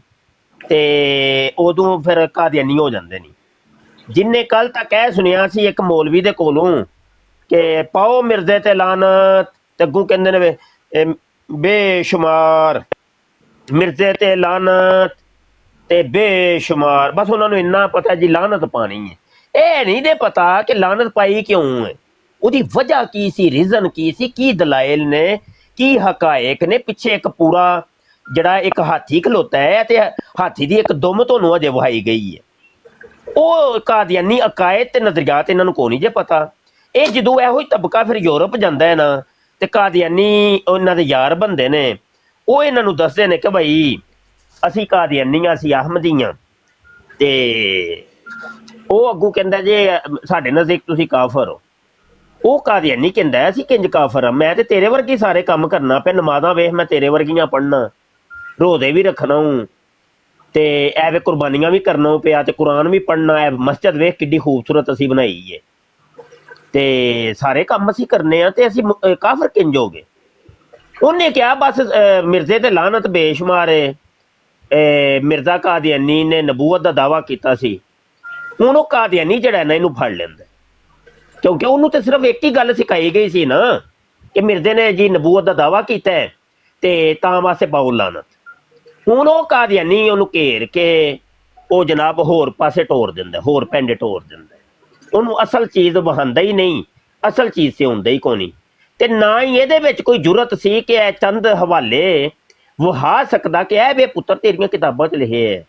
ਤੇ ਉਦੋਂ ਫਿਰ ਕਾਦੀਆਨੀ ਹੋ ਜਾਂਦੇ ਨਹੀਂ। ਜਿੰਨੇ ਕੱਲ ਤੱਕ ਇਹ ਸੁਣਿਆ ਸੀ ਇੱਕ ਮੌਲਵੀ ਦੇ ਕੋਲੋਂ ਕਿ ਪਾਓ ਮਿਰਜ਼ੇ ਤੇ ਲਾਨਤ, ਤੇ ਅੱਗੋਂ ਕਹਿੰਦੇ ਨੇ ਬੇਸ਼ੁਮਾਰ ਮਿਰਜ਼ੇ ਤੇ ਲਾਨਤ ਤੇ ਬੇਸ਼ੁਮਾਰ, ਬਸ ਉਹਨਾਂ ਨੂੰ ਇੰਨਾ ਪਤਾ ਜੀ ਲਾਨਤ ਪਾਣੀ ਹੈ। ਇਹ ਨਹੀਂ ਦੇ ਪਤਾ ਕਿ ਲਾਨਤ ਪਾਈ ਕਿਉਂ ਹੈ, ਉਹਦੀ ਵਜ੍ਹਾ ਕੀ ਸੀ, ਰੀਜ਼ਨ ਕੀ ਸੀ, ਕੀ ਦਲਾਇਲ ਨੇ, ਕੀ ਹਕਾਇਕ ਨੇ ਪਿੱਛੇ। ਇੱਕ ਪੂਰਾ ਜਿਹੜਾ ਇੱਕ ਹਾਥੀ ਖਲੋਤਾ ਹੈ ਤੇ ਹਾਥੀ ਦੀ ਇੱਕ ਦੁਮ ਤੁਹਾਨੂੰ ਅਜੇ ਵਹਾਈ ਗਈ ਹੈ, ਉਹ ਕਾਦੀਆਨੀ ਅਕਾਇਦ ਤੇ ਨਜ਼ਰੀਆਤ ਇਹਨਾਂ ਨੂੰ ਕੋਈ ਨਹੀਂ ਜੇ ਪਤਾ। ਇਹ ਜਦੋਂ ਇਹੋ ਹੀ ਤਬਕਾ ਫਿਰ ਯੂਰਪ ਜਾਂਦਾ ਹੈ ਨਾ, ਤੇ ਕਾਦੀਆਨੀ ਉਹਨਾਂ ਦੇ ਯਾਰ ਬੰਦੇ ਨੇ, ਉਹ ਇਹਨਾਂ ਨੂੰ ਦੱਸਦੇ ਨੇ ਕਿ ਭਾਈ ਅਸੀਂ ਕਾਦੀਆਨੀ ਹਾਂ, ਅਸੀਂ ਅਹਿਮਦੀ ਹਾਂ, ਤੇ ਉਹ ਅੱਗੋਂ ਕਹਿੰਦਾ ਜੇ ਸਾਡੇ ਨਜ਼ਦੀਕ ਤੁਸੀਂ ਕਾਫਰ ਹੋ। ਉਹ ਕਾਦੀਆਨੀ ਕਹਿੰਦਾ ਅਸੀਂ ਕਿੰਜ ਕਾਫਰ ਹਾਂ, ਮੈਂ ਤੇ ਤੇਰੇ ਵਰਗੀ ਸਾਰੇ ਕੰਮ ਕਰਨਾ ਪਿਆ, ਨਮਾਜ਼ਾਂ ਵੇਖ ਮੈਂ ਤੇਰੇ ਵਰਗੀਆਂ ਪੜ੍ਹਨਾ, ਰੋਜ਼ੇ ਵੀ ਰੱਖਣਾ ਹੂੰ, ਤੇ ਐਵੇਂ ਕੁਰਬਾਨੀਆਂ ਵੀ ਕਰਨਾ ਪਿਆ, ਤੇ ਕੁਰਾਨ ਵੀ ਪੜ੍ਹਨਾ ਹੈ, ਮਸਜਿਦ ਵੇਖ ਕਿੱਡੀ ਖੂਬਸੂਰਤ ਅਸੀਂ ਬਣਾਈ ਹੈ, ਤੇ ਸਾਰੇ ਕੰਮ ਅਸੀਂ ਕਰਨੇ ਆ, ਤੇ ਅਸੀਂ ਕਾਫਰ ਕਿੰਜ ਹੋ ਗਏ। ਉਹਨੇ ਕਿਹਾ ਬਸ ਮਿਰਜ਼ੇ ਤੇ ਲਾਨਤ ਬੇਸ਼ੁਮਾਰ ਹੈ, ਮਿਰਜ਼ਾ ਕਾਦੀਆਨੀ ਨੇ ਨਬੂਵਤ ਦਾ ਦਾਵਾ ਕੀਤਾ ਸੀ, ਹੁਣ ਉਹ ਕਾਦੀਆਨੀ ਜਿਹੜਾ ਨਾ ਇਹਨੂੰ ਫੜ ਲੈਂਦਾ, ਕਿਉਂਕਿ ਉਹਨੂੰ ਤੇ ਸਿਰਫ ਇੱਕ ਹੀ ਗੱਲ ਸਿਖਾਈ ਗਈ ਸੀ ਨਾ ਕਿ ਮਿਰਜ਼ੇ ਨੇ ਜੀ ਨਬੂਵਤ ਦਾ ਦਾਵਾ ਕੀਤਾ ਹੈ ਤੇ ਤਾਂ ਵਾਸਤੇ ਪਾਓ ਲਾਨਤ। ਹੁਣ ਉਹ ਕਾਦੀਆਨੀ ਉਹਨੂੰ ਘੇਰ ਕੇ ਉਹ ਜਨਾਬ ਹੋਰ ਪਾਸੇ ਟੋਰ ਦਿੰਦਾ, ਹੋਰ ਪੈਂਡੇ ਟੋਰ ਦਿੰਦਾ, ਉਹਨੂੰ ਅਸਲ ਚੀਜ਼ ਵਹਾਉਂਦਾ ਹੀ ਨਹੀਂ, ਅਸਲ ਚੀਜ਼ ਤੇ ਹੁੰਦਾ ਹੀ ਕੋਈ ਨਹੀਂ। ਤੇ ਨਾ ਹੀ ਇਹਦੇ ਵਿੱਚ ਕੋਈ ਜੁਰਤ ਸੀ ਕਿ ਇਹ ਚੰਦ ਹਵਾਲੇ ਵਹਾ ਸਕਦਾ ਕਿ ਇਹ ਵੇ ਪੁੱਤਰ ਤੇਰੀਆਂ ਕਿਤਾਬਾਂ 'ਚ ਲਿਖੇ ਹੈ।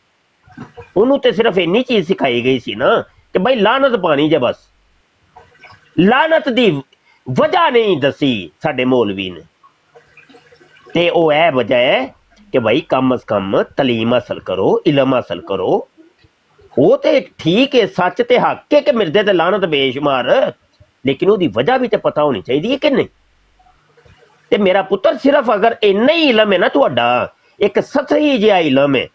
ਉਹਨੂੰ ਤੇ ਸਿਰਫ ਇੰਨੀ ਚੀਜ਼ ਸਿਖਾਈ ਗਈ ਸੀ ਨਾ ਕਿ ਬਈ ਲਾਨਤ ਪਾਣੀ ਜੇ, ਬਸ ਲਾਨਤ ਦੀ ਵਜ੍ਹਾ ਨਹੀਂ ਦੱਸੀ ਸਾਡੇ ਮੌਲਵੀ ਨੇ। ਤੇ ਉਹ ਇਹ ਵਜ੍ਹਾ ਹੈ ਕਿ ਭਾਈ ਕਮ ਅਜ਼ ਕਮ ਤਲੀਮ ਹਾਸਲ ਕਰੋ, ਇਲਮ ਹਾਸਲ ਕਰੋ। ਉਹ ਤੇ ਠੀਕ ਹੈ, ਸੱਚ ਤੇ ਹੱਕ ਹੈ ਕਿ ਮਿਰਜ਼ੇ ਤੇ ਲਾਨਤ ਬੇਸ਼ੁਮਾਰ, ਲੇਕਿਨ ਉਹਦੀ ਵਜ੍ਹਾ ਵੀ ਤੇ ਪਤਾ ਹੋਣੀ ਚਾਹੀਦੀ ਹੈ ਕਿ ਨਹੀਂ। ਤੇ ਮੇਰਾ ਪੁੱਤਰ ਸਿਰਫ ਅਗਰ ਇੰਨਾ ਹੀ ਇਲਮ ਹੈ ਨਾ ਤੁਹਾਡਾ, ਇੱਕ ਸਤਹੀ ਜਿਹਾ ਇਲਮ ਹੈ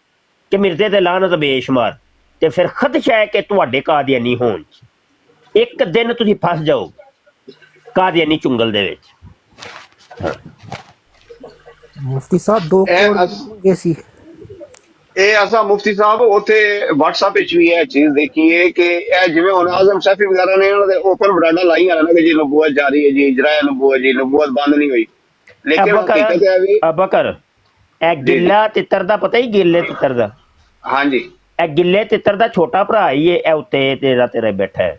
ਕਿ ਮਿਰਜ਼ੇ ਤੇ ਲਾਨਤ ਬੇਸ਼ੁਮਾਰ, ਤੇ ਫਿਰ ਖਦਸ਼ਾ ਹੈ ਕਿ ਤੁਹਾਡੇ ਕਾਦੀਆਨੀ ਹੋਣ 'ਚ ਇੱਕ ਦਿਨ ਤੁਸੀਂ ਫਸ ਜਾਓ ਕਾਦੀਆਨੀ ਚੁੰਗਲ ਦੇ ਵਿੱਚ। ਮੁਫਤੀ ਸਾਹਿਬ 2 ਕਰੋੜ ਸੀ ਇਹ ਅਸਾਂ ਮੁਫਤੀ ਸਾਹਿਬ ਉੱਥੇ WhatsApp ਵਿੱਚ ਵੀ ਇਹ ਚੀਜ਼ ਦੇਖੀਏ ਕਿ ਇਹ ਜਿਵੇਂ ਹੁਣ ਆਜ਼ਮ ਸ਼ੈਫੀ ਵਗੈਰਾ ਨੇ ਇਹਨਾਂ ਦੇ ਓਪਨ ਬਰਾਂਡਾ ਲਾਈਆਂ ਨਾ ਕਿ ਜੀ ਨਬੂਵਤ ਜਾਰੀ ਹੈ ਜੀ, ਇਜਰਾਏ ਨਬੂਵਤ ਜੀ, ਨਬੂਵਤ ਬੰਦ ਨਹੀਂ ਹੋਈ, ਲੇਕਿਨ ਹਕੀਕਤ ਹੈ ਵੀ ਅਬਕਰ ਇਹ ਗਿੱਲਾ ਤਿੱਤਰ ਦਾ ਪਤਾ ਹੀ, ਗਿੱਲੇ ਤਿੱਤਰ ਦਾ, ਹਾਂਜੀ, ਇਹ ਗਿੱਲੇ ਤਿੱਤਰ ਦਾ ਛੋਟਾ ਭਰਾ ਹੀ ਹੈ, ਇਹ ਉੱਤੇ ਤੇਰਾ ਬੈਠਾ ਹੈ,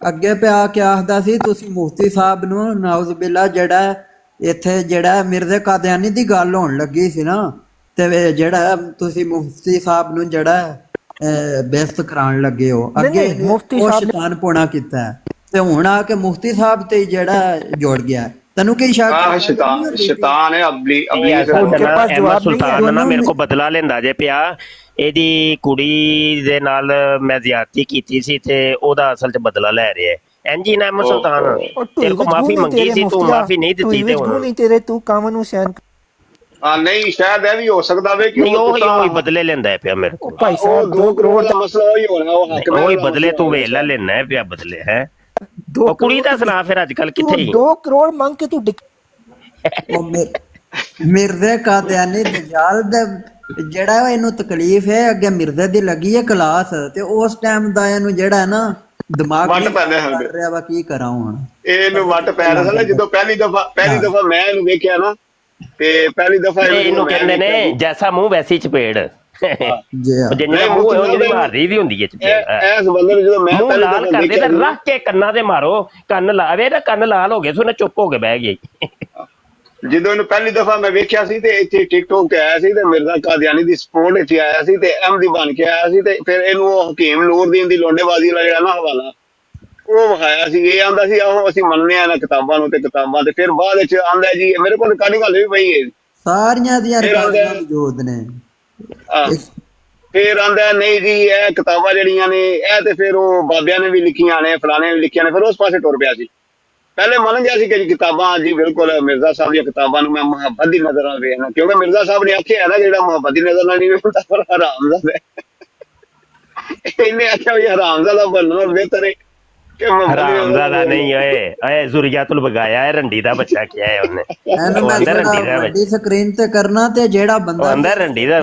ਅੱਗੇ ਪਿਆ ਕੇ ਆਖਦਾ ਸੀ ਤੁਸੀਂ ਮੁਫਤੀ ਸਾਹਿਬ ਨੂੰ ਨਾਉਜ਼ ਬਿਲਾ ਜਿਹੜਾ ਇੱਥੇ ਜਿਹੜਾ ਮਿਰਜ਼ੇ ਕਾਦੀਆਨੀ ਦੀ ਗੱਲ ਹੋਣ ਲੱਗੀ ਸੀ ਨਾ, ਤੇ ਜਿਹੜਾ ਤੁਸੀਂ ਮੁਫਤੀ ਸਾਹਿਬ ਨੂੰ ਜਿਹੜਾ ਬੇਇੱਜ਼ਤ ਕਰਾਉਣ ਲੱਗੇ ਹੋ, ਅੱਗੇ ਮੁਫਤੀ ਸਾਹਿਬ ਸ਼ੈਤਾਨ ਪੋਣਾ ਕੀਤਾ ਤੇ ਹੁਣ ਆ ਕੇ ਮੁਫਤੀ ਸਾਹਿਬ ਤੇ ਜਿਹੜਾ ਜੁੜ ਗਿਆ। ਤੈਨੂੰ ਕੀ ਸ਼ੱਕ? ਸ਼ੈਤਾਨ ਹੈ ਅਬਲੀ ਸੁਲਤਾਨ ਨਾ ਮੇਰੇ ਕੋ ਬਦਲਾ ਲੈਂਦਾ ਜੇ ਪਿਆ। ਇਹਦੀ ਕੁੜੀ ਦੇ ਨਾਲ ਮੈਂ ਜ਼ਿਆਦਤੀ ਕੀਤੀ ਸੀ ਤੇ ਉਹਦਾ ਅਸਲ 'ਚ ਬਦਲਾ ਲੈ ਰਿਹਾ ਹੈ। ਇੰਜੀ ਨਾ ਅਹਿਮਦ ਸੁਲਤਾਨ, ਤੇਰੇ ਕੋ ਮਾਫੀ ਮੰਗੀ ਸੀ, ਤੂੰ ਮਾਫੀ ਨਹੀਂ ਦਿੱਤੀ ਤੇ ਹੁਣ ਨਹੀਂ ਤੇਰੇ ਤੂੰ ਕਾਮਨ ਹੁਸੈਨ ਨਹੀਂ ਸ਼ਾਇਦ ਇਹ ਵੀ ਹੋ ਸਕਦਾ ਵੇ ਕਿ ਉਹ ਹੀ ਬਦਲੇ ਲੈਂਦਾ ਪਿਆ ਮੇਰੇ ਕੋਲ। ਭਾਈ ਸਾਹਿਬ 2 ਕਰੋੜ ਦਾ ਮਸਲਾ ਉਹੀ ਹੋਣਾ, ਉਹ ਹੱਕ ਉਹ ਹੀ ਬਦਲੇ ਤੂੰ ਵੇਲਾ ਲੈਣਾ ਪਿਆ ਬਦਲੇ ਹੈ। ਉਹ ਕੁੜੀ ਦਾ ਸੁਣਾ ਫਿਰ ਅੱਜ ਕੱਲ ਕਿੱਥੇ 2 ਕਰੋੜ ਮੰਗ ਕੇ ਤੂੰ ਮਿਰਜ਼ੇ ਕਾਦੀਆਨੀ ਦਜਾਲ ਦੇ ਜਿਹੜਾ ਇਹਨੂੰ ਤਕਲੀਫ ਹੈ ਅੱਗੇ ਮਿਰਜ਼ੇ ਦੀ ਲੱਗੀ ਹੈ ਕਲਾਸ, ਤੇ ਉਸ ਟਾਈਮ ਦਾ ਇਹਨੂੰ ਜਿਹੜਾ ਨਾ ਦਿਮਾਗ ਵੱਟ ਪੈਂਦੇ ਹਨ ਰਿਹਾ ਵਾ। ਕੀ ਕਰਾਂ ਹੁਣ ਇਹਨੂੰ ਵੱਟ ਪੈ ਰਿਹਾ ਸੀ ਜਦੋਂ ਪਹਿਲੀ ਦਫਾ ਮੈਂ ਇਹਨੂੰ ਵੇਖਿਆ ਨਾ, ਤੇ ਪਹਿਲੀ ਦਫਾ ਇਹਨੂੰ ਕਹਿੰਦੇ ਨੇ ਜੈਸਾ ਮੂੰਹ ਵੈਸੀ ਚਪੇੜ। ਜਿੰਨੇ ਮੂੰਹ ਇਹੋ ਜਿਹੀ ਮਾਰਦੀ ਵੀ ਹੁੰਦੀ ਹੈ ਚਪੇੜ। ਇਸ ਬੰਦੇ ਨੂੰ ਜਦੋਂ ਮੈਂ ਮੂੰਹ ਲਾਲ ਕਰਦੇ ਤੇ ਰੱਖ ਕੇ ਕੰਨਾਂ ਤੇ ਮਾਰੋ, ਕੰਨ ਲਾਵੇ ਤਾਂ ਕੰਨ ਲਾਲ ਹੋ ਗਏ ਸੋ ਚੁੱਪ ਹੋ ਕੇ ਬਹਿ ਗਏ। ਜਦੋਂ ਇਹਨੂੰ ਪਹਿਲੀ ਦਫਾ ਮੈਂ ਵੇਖਿਆ ਸੀ ਤੇ ਇੱਥੇ ਟਿਕਟੋਕ ਤੇ ਆਇਆ ਸੀ ਤੇ ਮਿਰਜ਼ਾ ਕਾਦੀਆਨੀ ਦੀ ਸਪੋਰਟ ਵਿੱਚ ਆਇਆ ਸੀ ਤੇ ਅਹਿਮਦੀ ਬਣ ਕੇ ਆਇਆ ਸੀ, ਤੇ ਫਿਰ ਇਹਨੂੰ ਉਹ ਹਕੀਮ ਨੂਰਦੀਨ ਦੀ ਲੋਂਡੇਬਾਜ਼ੀ ਵਾਲਾ ਜਿਹੜਾ ਨਾ ਹਵਾਲਾ ਉਹ ਵਿਖਾਇਆ ਸੀ। ਇਹ ਆਂਦਾ ਸੀ ਆਹੋ ਅਸੀਂ ਮੰਨਦੇ ਆ ਨਾ ਕਿਤਾਬਾਂ ਨੂੰ, ਤੇ ਕਿਤਾਬਾਂ ਤੇ ਫਿਰ ਬਾਅਦ ਵਿੱਚ ਆਂਦਾ ਜੀ ਮੇਰੇ ਕੋਲ ਕਾਹਦੀ ਗੱਲ ਵੀ ਪਈ ਹੈ ਸਾਰੀਆਂ ਦੀਆਂ ਰਿਕਾਰਡਾਂ ਮੌਜੂਦ ਨੇ। ਫਿਰ ਆਂਦਾ ਨਹੀਂ ਜੀ ਇਹ ਕਿਤਾਬਾਂ ਜਿਹੜੀਆਂ ਨੇ ਇਹ ਤੇ ਫਿਰ ਉਹ ਬਾਬਿਆਂ ਨੇ ਵੀ ਲਿਖੀਆਂ ਨੇ, ਫਲਾਣੇ ਵੀ ਲਿਖੀਆਂ ਨੇ। ਫਿਰ ਉਸ ਪਾਸੇ ਟੁਰ ਪਿਆ ਸੀ। ਪਹਿਲੇ ਮੰਨ ਗਿਆ ਸੀ ਕਿ ਕਿਤਾਬਾਂ ਜੀ ਬਿਲਕੁਲ ਮਿਰਜ਼ਾ ਸਾਹਿਬ ਦੀਆਂ ਕਿਤਾਬਾਂ ਨੂੰ ਮੈਂ ਮੁਹੱਬਤ ਦੀ ਨਜ਼ਰ ਨਾਲ ਵੇਖਣਾ, ਕਿਉਂਕਿ ਮਿਰਜ਼ਾ ਸਾਹਿਬ ਨੇ ਆਖਿਆ ਨਾ ਜਿਹੜਾ ਮੁਹੱਬਤ ਦੀ ਨਜ਼ਰ ਨਾਲ ਨਹੀਂ ਵੇਖਦਾ ਪਰ ਹਰਾਮਜ਼ਾਦਾ ਹੈ। ਇਹਨੇ ਆਖਿਆ ਵੀ ਹਰਾਮਜ਼ਾਦਾ ਬਣਨਾ ਬਿਹਤਰ ਹੈ ਕਿ ਹਰਾਮਜ਼ਾਦਾ ਨਹੀਂ ਓਏ ਓਏ ਜ਼ੁਰੀਆਤੁਲ ਬਗਾਇਆ ਹੈ, ਰੰਡੀ ਦਾ ਬੱਚਾ ਕਿਹਾ ਹੈ ਉਹਨੇ। ਇਹਨੂੰ ਮੈਂ ਵੱਡੀ ਸਕਰੀਨ ਤੇ ਕਰਨਾ ਤੇ ਜਿਹੜਾ ਬੰਦਾ ਅੰਦਰ ਰੰਡੀ ਦਾ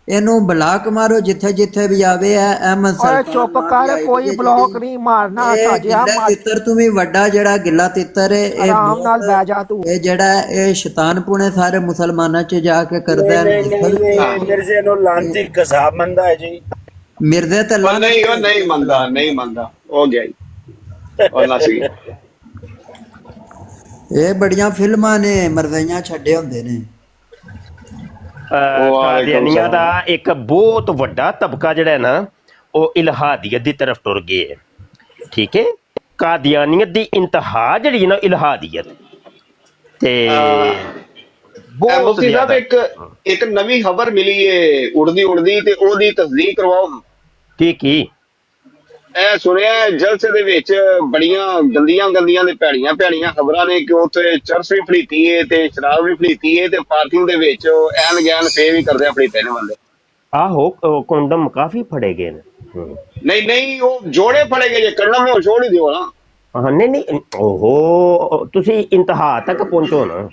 ਇਹਨੂੰ ਬਲਾਕ ਮਾਰੋ ਜਿੱਥੇ ਜਿੱਥੇ ਵੀ ਆਵੇ। ਅਹਿਮਦ ਓਏ ਚੁੱਪ ਕਰ, ਕੋਈ ਬਲੌਕ ਨਹੀਂ ਮਾਰਨਾ। ਸਾਜਿਆ ਤਿੱਤਰ ਤੂੰ ਵੀ ਵੱਡਾ ਜਿਹੜਾ ਗਿੱਲਾ ਤਿੱਤਰ ਹੈ, ਇਹ ਆਰਾਮ ਨਾਲ ਬਹਿ ਜਾ ਤੂੰ। ਇਹ ਜਿਹੜਾ ਇਹ ਸ਼ੈਤਾਨ ਪੁਣੇ ਸਾਰੇ ਮੁਸਲਮਾਨਾਂ 'ਚ ਜਾ ਕੇ ਕਰਦਾ ਹੈ। ਮਿਰਜ਼ੇ ਨੂੰ ਲਾਂਤੀ ਕਸਾਬ ਮੰਨਦਾ ਹੈ ਜੀ। ਮਿਰਜ਼ੇ ਤੇ ਨਹੀਂ ਉਹ ਨਹੀਂ ਮੰਨਦਾ ਹੋ ਗਿਆ ਜੀ ਉਹ ਨਾ ਸੀ। ਇਹ ਬੜੀਆਂ ਫਿਲਮਾਂ ਨੇ ਮਰਜ਼ੀਆਂ ਛੱਡੇ ਹੁੰਦੇ ਨੇ। ਕਾਦੀਆਨੀਆਂ ਦਾ ਇੱਕ ਬਹੁਤ ਵੱਡਾ ਤਬਕਾ ਜਿਹੜਾ ਹੈ ਨਾ ਉਹ ਇਲਹਾਦੀਅਤ ਦੀ ਤਰਫ ਟੁਰ ਗਿਆ ਹੈ। ਠੀਕ ਹੈ, ਕਾਦੀਆਨੀਅਤ ਦੀ ਇੰਤਹਾ ਜਿਹੜੀ ਨਾ ਇਲਹਾਦੀਅਤ ਤੇ ਮੁਫਤੀ ਸਾਹਿਬ ਇੱਕ ਨਵੀਂ ਖਬਰ ਮਿਲੀ ਏ ਉੜਦੀ ਤੇ ਉਹਦੀ ਤਸਦੀਕ ਕਰਵਾਓ। ਕੀ ਇਹ ਸੁਣਿਆ ਜਲਸੇ ਦੇ ਵਿੱਚ ਬੜੀਆਂ ਗੰਦੀਆਂ ਤੇ ਭੈੜੀਆਂ ਖਬਰਾਂ ਨੇ ਕਿ ਉੱਥੇ ਚਰਸ ਵੀ ਫਲੀਤੀ ਏ ਤੇ ਸ਼ਰਾਬ ਵੀ ਫਲੀਤੀ ਏ ਤੇ ਪਾਰਕਿੰਗ ਦੇ ਵਿੱਚ ਐਨ ਗੈਨ ਫੇ ਵੀ ਕਰਦੇ ਫਲੀਤੇ ਨੇ ਬੰਦੇ। ਆਹੋ ਕੰਡਮ ਕਾਫੀ ਫੜੇ ਗਏ ਨੇ। ਨਹੀਂ ਉਹ ਜੋੜੇ ਫੜੇ ਗਏ ਜੇ ਕੰਡਮ ਨੂੰ ਛੋੜ ਹੀ ਦਿਓ ਨਾ। ਹਾਂ ਨਹੀਂ ਓਹੋ ਤੁਸੀਂ ਇੰਤਹਾ ਤੱਕ ਪਹੁੰਚੋ ਨਾ।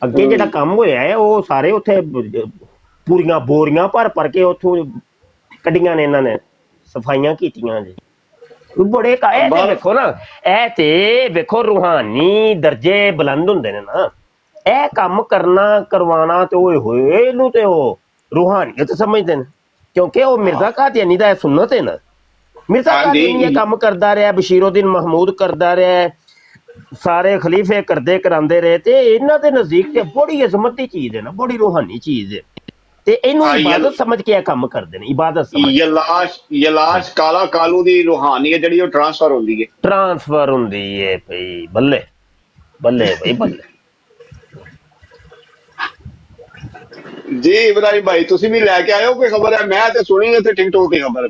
ਅੱਗੇ ਜਿਹੜਾ ਕੰਮ ਹੋਇਆ ਹੈ ਉਹ ਸਾਰੇ ਉੱਥੇ ਪੂਰੀਆਂ ਬੋਰੀਆਂ ਭਰ ਕੇ ਉੱਥੋਂ ਕੱਢੀਆਂ ਨੇ ਇਹਨਾਂ ਨੇ, ਸਫਾਈਆਂ ਕੀਤੀਆਂ ਜੀ ਬੜੇ। ਇਹ ਤੇ ਵੇਖੋ ਨਾ, ਇਹ ਤੇ ਵੇਖੋ ਰੂਹਾਨੀ ਦਰਜੇ ਬੁਲੰਦ ਹੁੰਦੇ ਨੇ ਨਾ। ਇਹ ਕੰਮ ਕਰਵਾਉਣਾ ਤੇ ਓਏ ਹੋਏ ਇਹਨੂੰ ਤੇ ਉਹ ਰੂਹਾਨੀਅਤ ਸਮਝਦੇ ਨੇ, ਕਿਉਂਕਿ ਉਹ ਮਿਰਜ਼ਾ ਕਾਦੀਆਨੀ ਦਾ ਸੁਨਨਤ ਹੈ ਨਾ। ਮਿਰਜ਼ਾ ਕਾਦੀਆਨੀ ਇਹ ਕੰਮ ਕਰਦਾ ਰਿਹਾ, ਬਸ਼ੀਰਉদ্দিন ਮਹਮੂਦ ਕਰਦਾ ਰਿਹਾ, ਸਾਰੇ ਖਲੀਫੇ ਕਰਾਉਂਦੇ ਰਹੇ, ਤੇ ਇਹਨਾਂ ਦੇ ਨਜ਼ਦੀਕ ਤੇ ਬੜੀ ਅਜ਼ਮਤ ਦੀ ਚੀਜ਼ ਹੈ ਨਾ, ਬੜੀ ਰੂਹਾਨੀ ਚੀਜ਼ ਹੈ। ਤੇ ਇਹਨੂੰ ਇਬਾਦਤ ਸਮਝ ਕੇ ਇਹ ਕੰਮ ਕਰਦੇ ਨੇ, ਇਬਾਦਤ ਸਮਝ। ਯਲਾਸ਼ ਕਾਲਾ ਕਾਲੂ ਦੀ ਰੂਹਾਨੀਅਤ ਜਿਹੜੀ ਉਹ ਟ੍ਰਾਂਸਫਰ ਹੁੰਦੀ ਹੈ ਭਈ। ਬੱਲੇ ਭਈ ਬੱਲੇ। ਜੀ ਇਬਰਾਹਿਮ ਭਾਈ ਤੁਸੀਂ ਵੀ ਲੈ ਕੇ ਆਇਓ ਕੋਈ ਖਬਰ ਹੈ? ਮੈਂ ਤੇ ਸੁਣੀ ਹੈ ਤੇ ਟਿਕਟੋਕ ਦੀ ਖਬਰ,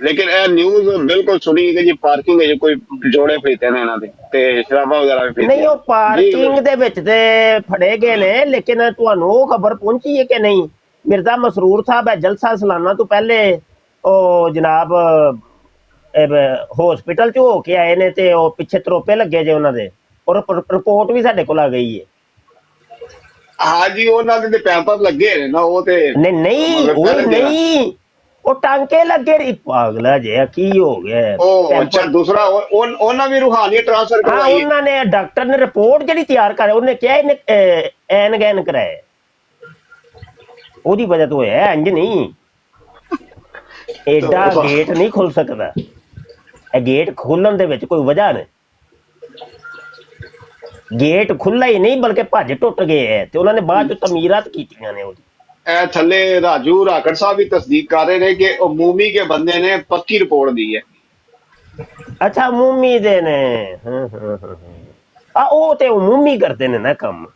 ਲੇਕਿਨ ਇਹ ਨਿਊਜ਼ ਬਿਲਕੁਲ ਸੁਣੀ ਕਿ ਜੀ ਪਾਰਕਿੰਗ ਹੈ, ਕੋਈ ਜੋੜੇ ਫਰੀਤੇ ਨੇ ਇਹਨਾਂ ਦੇ ਤੇ ਸ਼ਰਾਬਾਂ ਵਗੈਰਾ ਵੀ ਨਹੀਂ ਉਹ ਪਾਰਕਿੰਗ ਦੇ ਵਿੱਚ ਤੇ ਫੜੇ ਗਏ ਨੇ, ਲੇਕਿਨ ਤੁਹਾਨੂੰ ਉਹ ਖਬਰ ਪਹੁੰਚੀ ਹੈ ਕਿ ਨਹੀਂ? ਮਿਰਜ਼ਾ ਮਸਰੂਰ ਸਾਹਿਬ ਹੈ ਜਲਸਾ ਸਾਲਾਨਾ ਤੋਂ ਪਹਿਲੇ ਉਹ ਜਨਾਬ ਹਸਪੀਟਲ ਚ ਹੋ ਕੇ ਆਏ ਨੇ ਤੇ ਉਹ ਪਿੱਛੇ ਤਰੋਪੇ ਲੱਗੇ ਜੇ ਉਹਨਾਂ ਦੇ, ਔਰ ਰਿਪੋਰਟ ਵੀ ਸਾਡੇ ਕੋਲ ਆ ਗਈ ਹੈ। ਹਾਂ ਜੀ ਉਹਨਾਂ ਦੇ ਪੈਂਪਰ ਲੱਗੇ ਨੇ ਨਾ, ਉਹ ਤੇ ਨਹੀਂ ਨਹੀਂ ਉਹ ਟਾਂਕੇ ਲੱਗੇ ਰੀ ਪਾਗਲਾ ਜਿਹਾ ਕੀ ਹੋ ਗਿਆ? ਉਹ ਅੱਛਾ ਦੂਸਰਾ ਉਹਨਾਂ ਵੀ ਰੂਹਾਨੀ ਟ੍ਰਾਂਸਫਰ ਕਰਵਾਈ? ਉਹਨਾਂ ਨੇ ਡਾਕਟਰ ਨੇ ਰਿਪੋਰਟ ਜਿਹੜੀ ਤਿਆਰ ਕਰ ਉਹਨੇ ਕਿਹਾ ਇਹਨੇ ਐਨ ਗੈਨ ਕਰਾਇਆ, ਉਹਦੀ ਵਜ੍ਹਾ ਤੋਂ ਹੋਇਆ, ਇੰਜ ਨਹੀਂ ਐਡਾ ਗੇਟ ਨਹੀਂ ਖੁੱਲ ਸਕਦਾ, ਇਹ ਗੇਟ ਖੁੱਲਣ ਦੇ ਵਿੱਚ ਕੋਈ ਵਜ੍ਹਾ ਨਹੀਂ, ਗੇਟ ਖੁੱਲਾ ਹੀ ਨਹੀਂ ਬਲਕਿ ਭੱਜ ਟੁੱਟ ਗਏ ਹੈ ਤੇ ਉਹਨਾਂ ਨੇ ਬਾਅਦ ਚ ਤਮੀਰਾਤ ਕੀਤੀਆਂ ਨੇ ਉਹਦੀ। ਇਹ ਥੱਲੇ ਰਾਜੂ ਰਾਕੜ ਸਾਹਿਬ ਵੀ ਤਸਦੀਕ ਕਰ ਰਹੇ ਨੇ ਕਿ ਉਹ ਮੂਮੀ ਕੇ ਬੰਦੇ ਨੇ ਪੱਕੀ ਰਿਪੋਰਟ ਦੀ ਹੈ। ਅੱਛਾ ਮੂਮੀ ਦੇ ਨੇ, ਆ ਉਹ ਤੇ ਮੂਮੀ ਕਰਦੇ ਨੇ ਨਾ ਕੰਮ,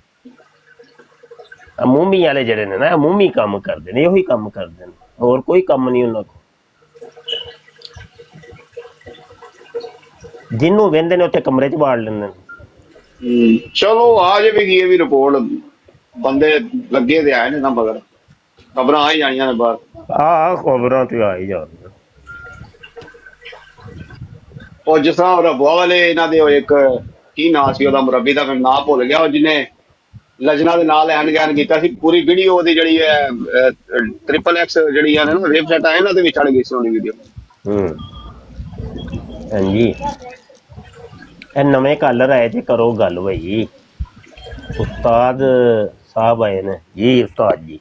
ਮੂਮੀ ਵਾਲੇ ਜਿਹੜੇ ਨੇ ਨਾ ਮੂਮੀ ਕੰਮ ਕਰਦੇ ਨੇ, ਉਹੀ ਕੰਮ ਕਰਦੇ ਨੇ, ਹੋਰ ਕੋਈ ਕੰਮ ਨਹੀਂ ਉਹਨਾਂ ਕੋਲ। ਜਿਹਨੂੰ ਵਹਿੰਦੇ ਨੇ ਉੱਥੇ ਕਮਰੇ ਚ ਵਾੜ ਲੈਂਦੇ ਨੇ। ਚਲੋ ਆ ਜਾਵੇਗੀ ਇਹ ਵੀ ਰਿਪੋਰਟ, ਬੰਦੇ ਲੱਗੇ ਤੇ ਆਏ ਨੇ ਨਾ, ਮਗਰ ਖਬਰਾਂ ਆ ਹੀ ਜਾਣੀਆਂ ਨੇ ਬਾਹਰ। ਆਹ ਖਬਰਾਂ ਤੇ ਆ ਹੀ ਜਾਂਦੀਆਂ। ਉਹ ਜਿਸ ਤਰ੍ਹਾਂ ਰਬੂਆ ਵਾਲੇ ਇਹਨਾਂ ਦੇ ਇੱਕ ਕੀ ਨਾਂ ਸੀ ਉਹਦਾ, ਮੁਰੱਬੀ ਦਾ ਮੈਂ ਨਾਂ ਭੁੱਲ ਗਿਆ, ਉਹ ਜਿਹਨੇ ਲਜਨਾ ਦੇ ਨਾਲ ਐਨ ਗੈਨ ਕੀਤਾ ਸੀ, ਪੂਰੀ ਵੀਡੀਓ ਉਹਦੀ ਜਿਹੜੀ ਹੈ XXX ਜਿਹੜੀ ਹੈ ਨਾ ਵੈਬਸਾਈਟ ਆ ਇਹਨਾਂ ਦੇ ਵੀ ਚੜ ਗਈ ਸੀ ਉਹਦੀ ਵੀਡੀਓ। ਹਾਂਜੀ ਇਹ ਨਵੇਂ ਕਾਲਰ ਆਏ ਤੇ ਕਰੋ ਗੱਲ ਬਈ। ਉਸਤਾਦ ਸਾਹਿਬ ਆਏ ਨੇ ਜੀ, ਉਸਤਾਦ ਜੀ,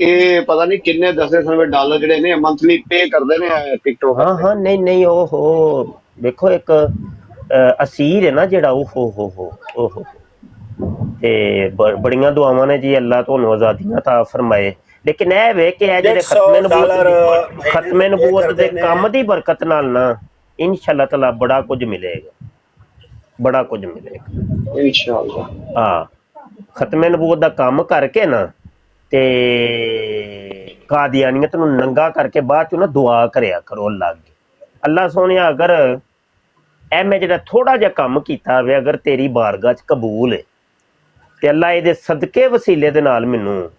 ਇਹ ਪਤਾ ਨਹੀਂ ਕਿੰਨੇ $10 ਡਾਲਰ ਜਿਹੜੇ ਨੇ ਮੰਥਲੀ ਪੇ ਕਰਦੇ ਨੇ ਟਿਕਟੋਕ। ਹਾਂ ਹਾਂ ਨਹੀਂ ਨਹੀਂ, ਓਹੋ ਦੇਖੋ ਇੱਕ ਅਸੀਰ ਹੈ ਨਾ ਜਿਹੜਾ, ਓਹੋ ਤੇ ਬੜੀਆਂ ਦੁਆਵਾਂ ਨੇ ਜੀ, ਅੱਲਾਹ ਤੁਹਾਨੂੰ ਆਜ਼ਾਦੀਆਂ ਤਾ ਫਰਮਾਏ। ਲੇਕਿਨ ਇਹ ਵੇ ਕਿ ਇਹ ਜਿਹੜੇ ਖਤਮੇ ਨਬੂਵਤ ਦੇ ਕੰਮ ਦੀ ਬਰਕਤ ਨਾਲ ਨਾ ਇਨਸ਼ਾਅੱਲਾ ਤਾਲਾ ਬੜਾ ਕੁਝ ਮਿਲੇਗਾ, ਬੜਾ ਕੁਝ ਮਿਲੇਗਾ ਇਨਸ਼ਾਅੱਲਾ। ਹਾਂ ਖਤਮੇ ਨਬੂਵਤ ਦਾ ਕੰਮ ਕਰਕੇ ਨਾ ਤੇ ਕਾਦੀਆਨੀਅਤ ਨੂੰ ਨੰਗਾ ਕਰਕੇ ਬਾਅਦ ਚ ਨਾ ਦੁਆ ਕਰਿਆ ਕਰੋ ਅੱਲਾਹ ਅੱਗੇ। ਅੱਲਾਹ ਸੋਹਣਿਆ ਅਗਰ ਇਹ ਮੈਂ ਜਿਹੜਾ ਥੋੜਾ ਜਿਹਾ ਕੰਮ ਕੀਤਾ ਹੋਵੇ ਅਗਰ ਤੇਰੀ ਬਾਰਗਾਹ ਚ ਕਬੂਲ ਹੈ ਤੇ ਅੱਲਾਹ ਇਹਦੇ ਸਦਕੇ ਵਸੀਲੇ ਦੇ ਨਾਲ ਮੈਨੂੰ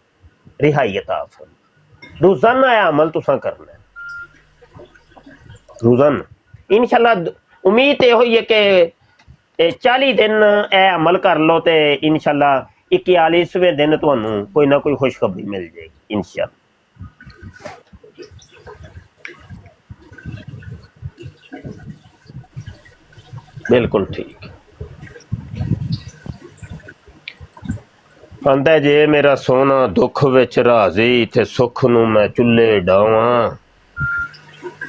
ਰਿਹਾਈ ਅਤਾ ਫਰਮਾਏ। ਰੋਜ਼ਾਨਾ ਇਹ ਅਮਲ ਤੁਸਾਂ ਕਰਨਾ ਰੋਜ਼ਾਨਾ ਇਨਸ਼ਾਅੱਲਾ। ਉਮੀਦ ਇਹੋ ਹੀ ਹੈ ਕਿ 40 ਦਿਨ ਇਹ ਅਮਲ ਕਰ ਲਓ ਤੇ ਇਨਸ਼ਾਅੱਲਾ 41ਵੇਂ ਦਿਨ ਤੁਹਾਨੂੰ ਕੋਈ ਨਾ ਕੋਈ ਖੁਸ਼ਖਬਰੀ ਮਿਲ ਜਾਏਗੀ ਇਨਸ਼ਾਅੱਲਾ। ਬਿਲਕੁਲ ਠੀਕ। ਕਹਿੰਦਾ ਜੇ ਮੇਰਾ ਸੋਹਣਾ ਦੁੱਖ ਵਿੱਚ ਰਾਜ਼ੀ ਤੇ ਸੁੱਖ ਨੂੰ ਮੈਂ ਚੁੱਲ੍ਹੇ ਡਾਵਾਂ।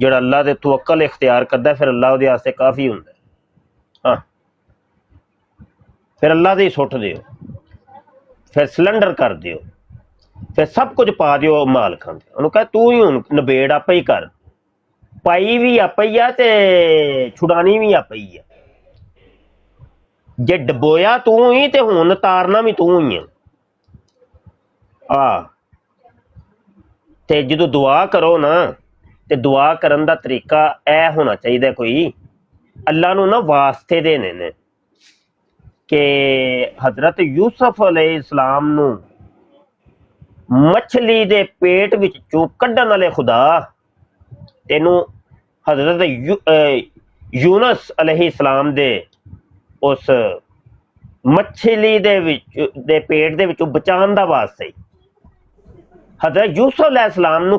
ਜਿਹੜਾ ਅੱਲਾ ਦੇ ਤਵੱਕਲ ਇਖਤਿਆਰ ਕਰਦਾ ਫਿਰ ਅੱਲਾ ਉਹਦੇ ਵਾਸਤੇ ਕਾਫੀ ਹੁੰਦਾ। ਹਾਂ, ਫਿਰ ਅੱਲਾ ਦੇ ਹੀ ਸੁੱਟ ਦਿਓ, ਫਿਰ ਸਿਲੰਡਰ ਕਰ ਦਿਓ, ਫਿਰ ਸਭ ਕੁਝ ਪਾ ਦਿਓ ਮਾਲਕਾਂ ਦੇ। ਉਹਨੂੰ ਕਹੇ ਤੂੰ ਹੀ ਹੁਣ ਨਿਬੇੜ ਆਪੇ ਹੀ ਕਰ, ਪਾਈ ਵੀ ਆਪੇ ਹੀ ਆ ਤੇ ਛੁਡਾਣੀ ਵੀ ਆਪੇ ਹੀ ਆ। ਜੇ ਡਬੋਇਆ ਤੂੰ ਹੀ ਤੇ ਹੁਣ ਤਾਰਨਾ ਵੀ ਤੂੰ ਹੀ ਆ। ਤੇ ਜਦੋਂ ਦੁਆ ਕਰੋ ਨਾ ਤੇ ਦੁਆ ਕਰਨ ਦਾ ਤਰੀਕਾ ਇਹ ਹੋਣਾ ਚਾਹੀਦਾ ਕੋਈ ਅੱਲਾ ਨੂੰ ਨਾ ਵਾਸਤੇ ਦੇਣੇ ਨੇ ਕਿ ਹਜ਼ਰਤ ਯੂਸਫ ਅਲੈਹਿ ਇਸਲਾਮ ਨੂੰ ਮੱਛਲੀ ਦੇ ਪੇਟ ਵਿੱਚੋਂ ਕੱਢਣ ਵਾਲੇ ਖੁਦਾ ਤੈਨੂੰ ਹਜ਼ਰਤ ਯੂਨਸ ਅਲੈਹਿ ਇਸਲਾਮ ਦੇ ਉਸ ਮੱਛਲੀ ਦੇ ਪੇਟ ਦੇ ਵਿੱਚੋਂ ਬਚਾਉਣ ਦਾ ਵਾਸਤੇ ਹਜ਼ਰਤ ਯੂਸਫ ਅਲੈਹਿ ਇਸਲਾਮ ਨੂੰ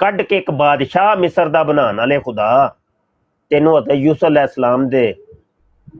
ਕੱਢ ਕੇ ਇੱਕ ਬਾਦਸ਼ਾਹ ਮਿਸਰ ਦਾ ਬਣਾਉਣ ਵਾਲੇ ਖੁਦਾ ਤੈਨੂੰ ਹਜ਼ਰਤ ਯੂਸਫ ਅਲੈਹਿ ਇਸਲਾਮ ਦੇ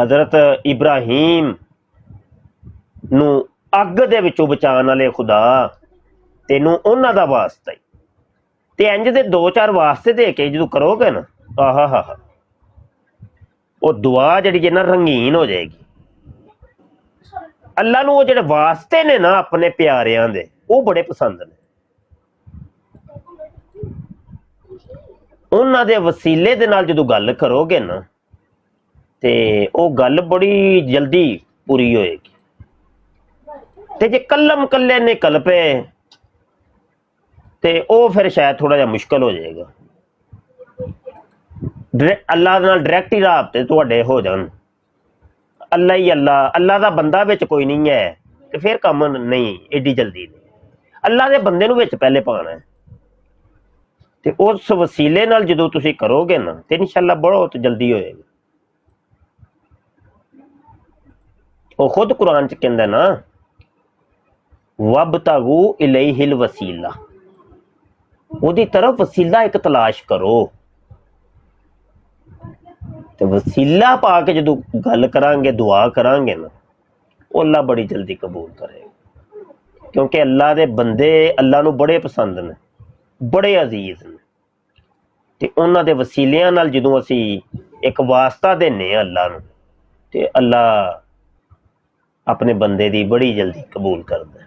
ਹਜ਼ਰਤ ਇਬਰਾਹੀਮ ਨੂੰ ਅੱਗ ਦੇ ਵਿੱਚੋਂ ਬਚਾਉਣ ਵਾਲੇ ਖੁਦਾ ਤੈਨੂੰ ਉਹਨਾਂ ਦਾ ਵਾਸਤਾ ਹੀ। ਤੇ ਇੰਜ ਦੇ 2-4 ਵਾਸਤੇ ਦੇ ਕੇ ਜਦੋਂ ਕਰੋਗੇ ਨਾ ਆਹਾ ਹਾ ਉਹ ਦੁਆ ਜਿਹੜੀ ਜੇ ਨਾ ਰੰਗੀਨ ਹੋ ਜਾਏਗੀ। ਅੱਲਾ ਨੂੰ ਉਹ ਜਿਹੜੇ ਵਾਸਤੇ ਨੇ ਨਾ ਆਪਣੇ ਪਿਆਰਿਆਂ ਦੇ ਉਹ ਬੜੇ ਪਸੰਦ ਨੇ। ਉਹਨਾਂ ਦੇ ਵਸੀਲੇ ਦੇ ਨਾਲ ਜਦੋਂ ਗੱਲ ਕਰੋਗੇ ਨਾ ਤੇ ਉਹ ਗੱਲ ਬੜੀ ਜਲਦੀ ਪੂਰੀ ਹੋਏਗੀ। ਤੇ ਜੇ ਕੱਲਮ ਕੱਲੇ ਨਿਕਲ ਪਏ ਤੇ ਉਹ ਫਿਰ ਸ਼ਾਇਦ ਥੋੜਾ ਜਿਹਾ ਮੁਸ਼ਕਲ ਹੋ ਜਾਏਗਾ। ਅੱਲਾ ਨਾਲ ਡਾਇਰੈਕਟ ਹੀ ਰਾਬਤੇ ਤੁਹਾਡੇ ਹੋ ਜਾਣ, ਅੱਲਾ ਹੀ ਅੱਲਾ ਦਾ ਬੰਦਾ ਵਿੱਚ ਕੋਈ ਨਹੀਂ ਹੈ ਤੇ ਫਿਰ ਕੰਮ ਨਹੀਂ ਏਡੀ ਜਲਦੀ ਨਹੀਂ। ਅੱਲਾ ਦੇ ਬੰਦੇ ਨੂੰ ਵਿੱਚ ਪਹਿਲੇ ਪਾਉਣਾ ਹੈ ਤੇ ਉਸ ਵਸੀਲੇ ਨਾਲ ਜਦੋਂ ਤੁਸੀਂ ਕਰੋਗੇ ਨਾ ਤੇ ਇਨਸ਼ਾਅੱਲਾ ਬਹੁਤ ਜਲਦੀ ਹੋਏਗਾ। ਉਹ ਖੁਦ ਕੁਰਾਨ ਚ ਕਹਿੰਦਾ ਨਾ ਵਬਤਗੂ ਇਲੈਹਿਲ ਵਸੀਲਾ, ਉਹਦੀ ਤਰਫ ਵਸੀਲਾ ਇੱਕ ਤਲਾਸ਼ ਕਰੋ। ਤੇ ਵਸੀਲਾ ਪਾ ਕੇ ਜਦੋਂ ਗੱਲ ਕਰਾਂਗੇ ਦੁਆ ਕਰਾਂਗੇ ਨਾ ਉਹ ਅੱਲਾ ਬੜੀ ਜਲਦੀ ਕਬੂਲ ਕਰੇਗਾ। ਕਿਉਂਕਿ ਅੱਲਾ ਦੇ ਬੰਦੇ ਅੱਲਾ ਨੂੰ ਬੜੇ ਪਸੰਦ ਨੇ, ਬੜੇ ਅਜ਼ੀਜ਼ ਨੇ ਤੇ ਉਹਨਾਂ ਦੇ ਵਸੀਲਿਆਂ ਨਾਲ ਜਦੋਂ ਅਸੀਂ ਇੱਕ ਵਾਸਤਾ ਦਿੰਦੇ ਹਾਂ ਅੱਲਾ ਨੂੰ ਤੇ ਅੱਲਾ ਆਪਣੇ ਬੰਦੇ ਦੀ ਬੜੀ ਜਲਦੀ ਕਬੂਲ ਕਰਦਾ।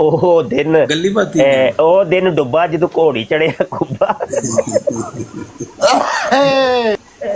ਉਹ ਦਿਨ ਗੱਲੀ ਬਾਤੀ ਉਹ ਦਿਨ ਡੁੱਬਾ ਜਦੋਂ ਘੋੜੀ ਚੜਿਆ ਕੁੱਬਾ।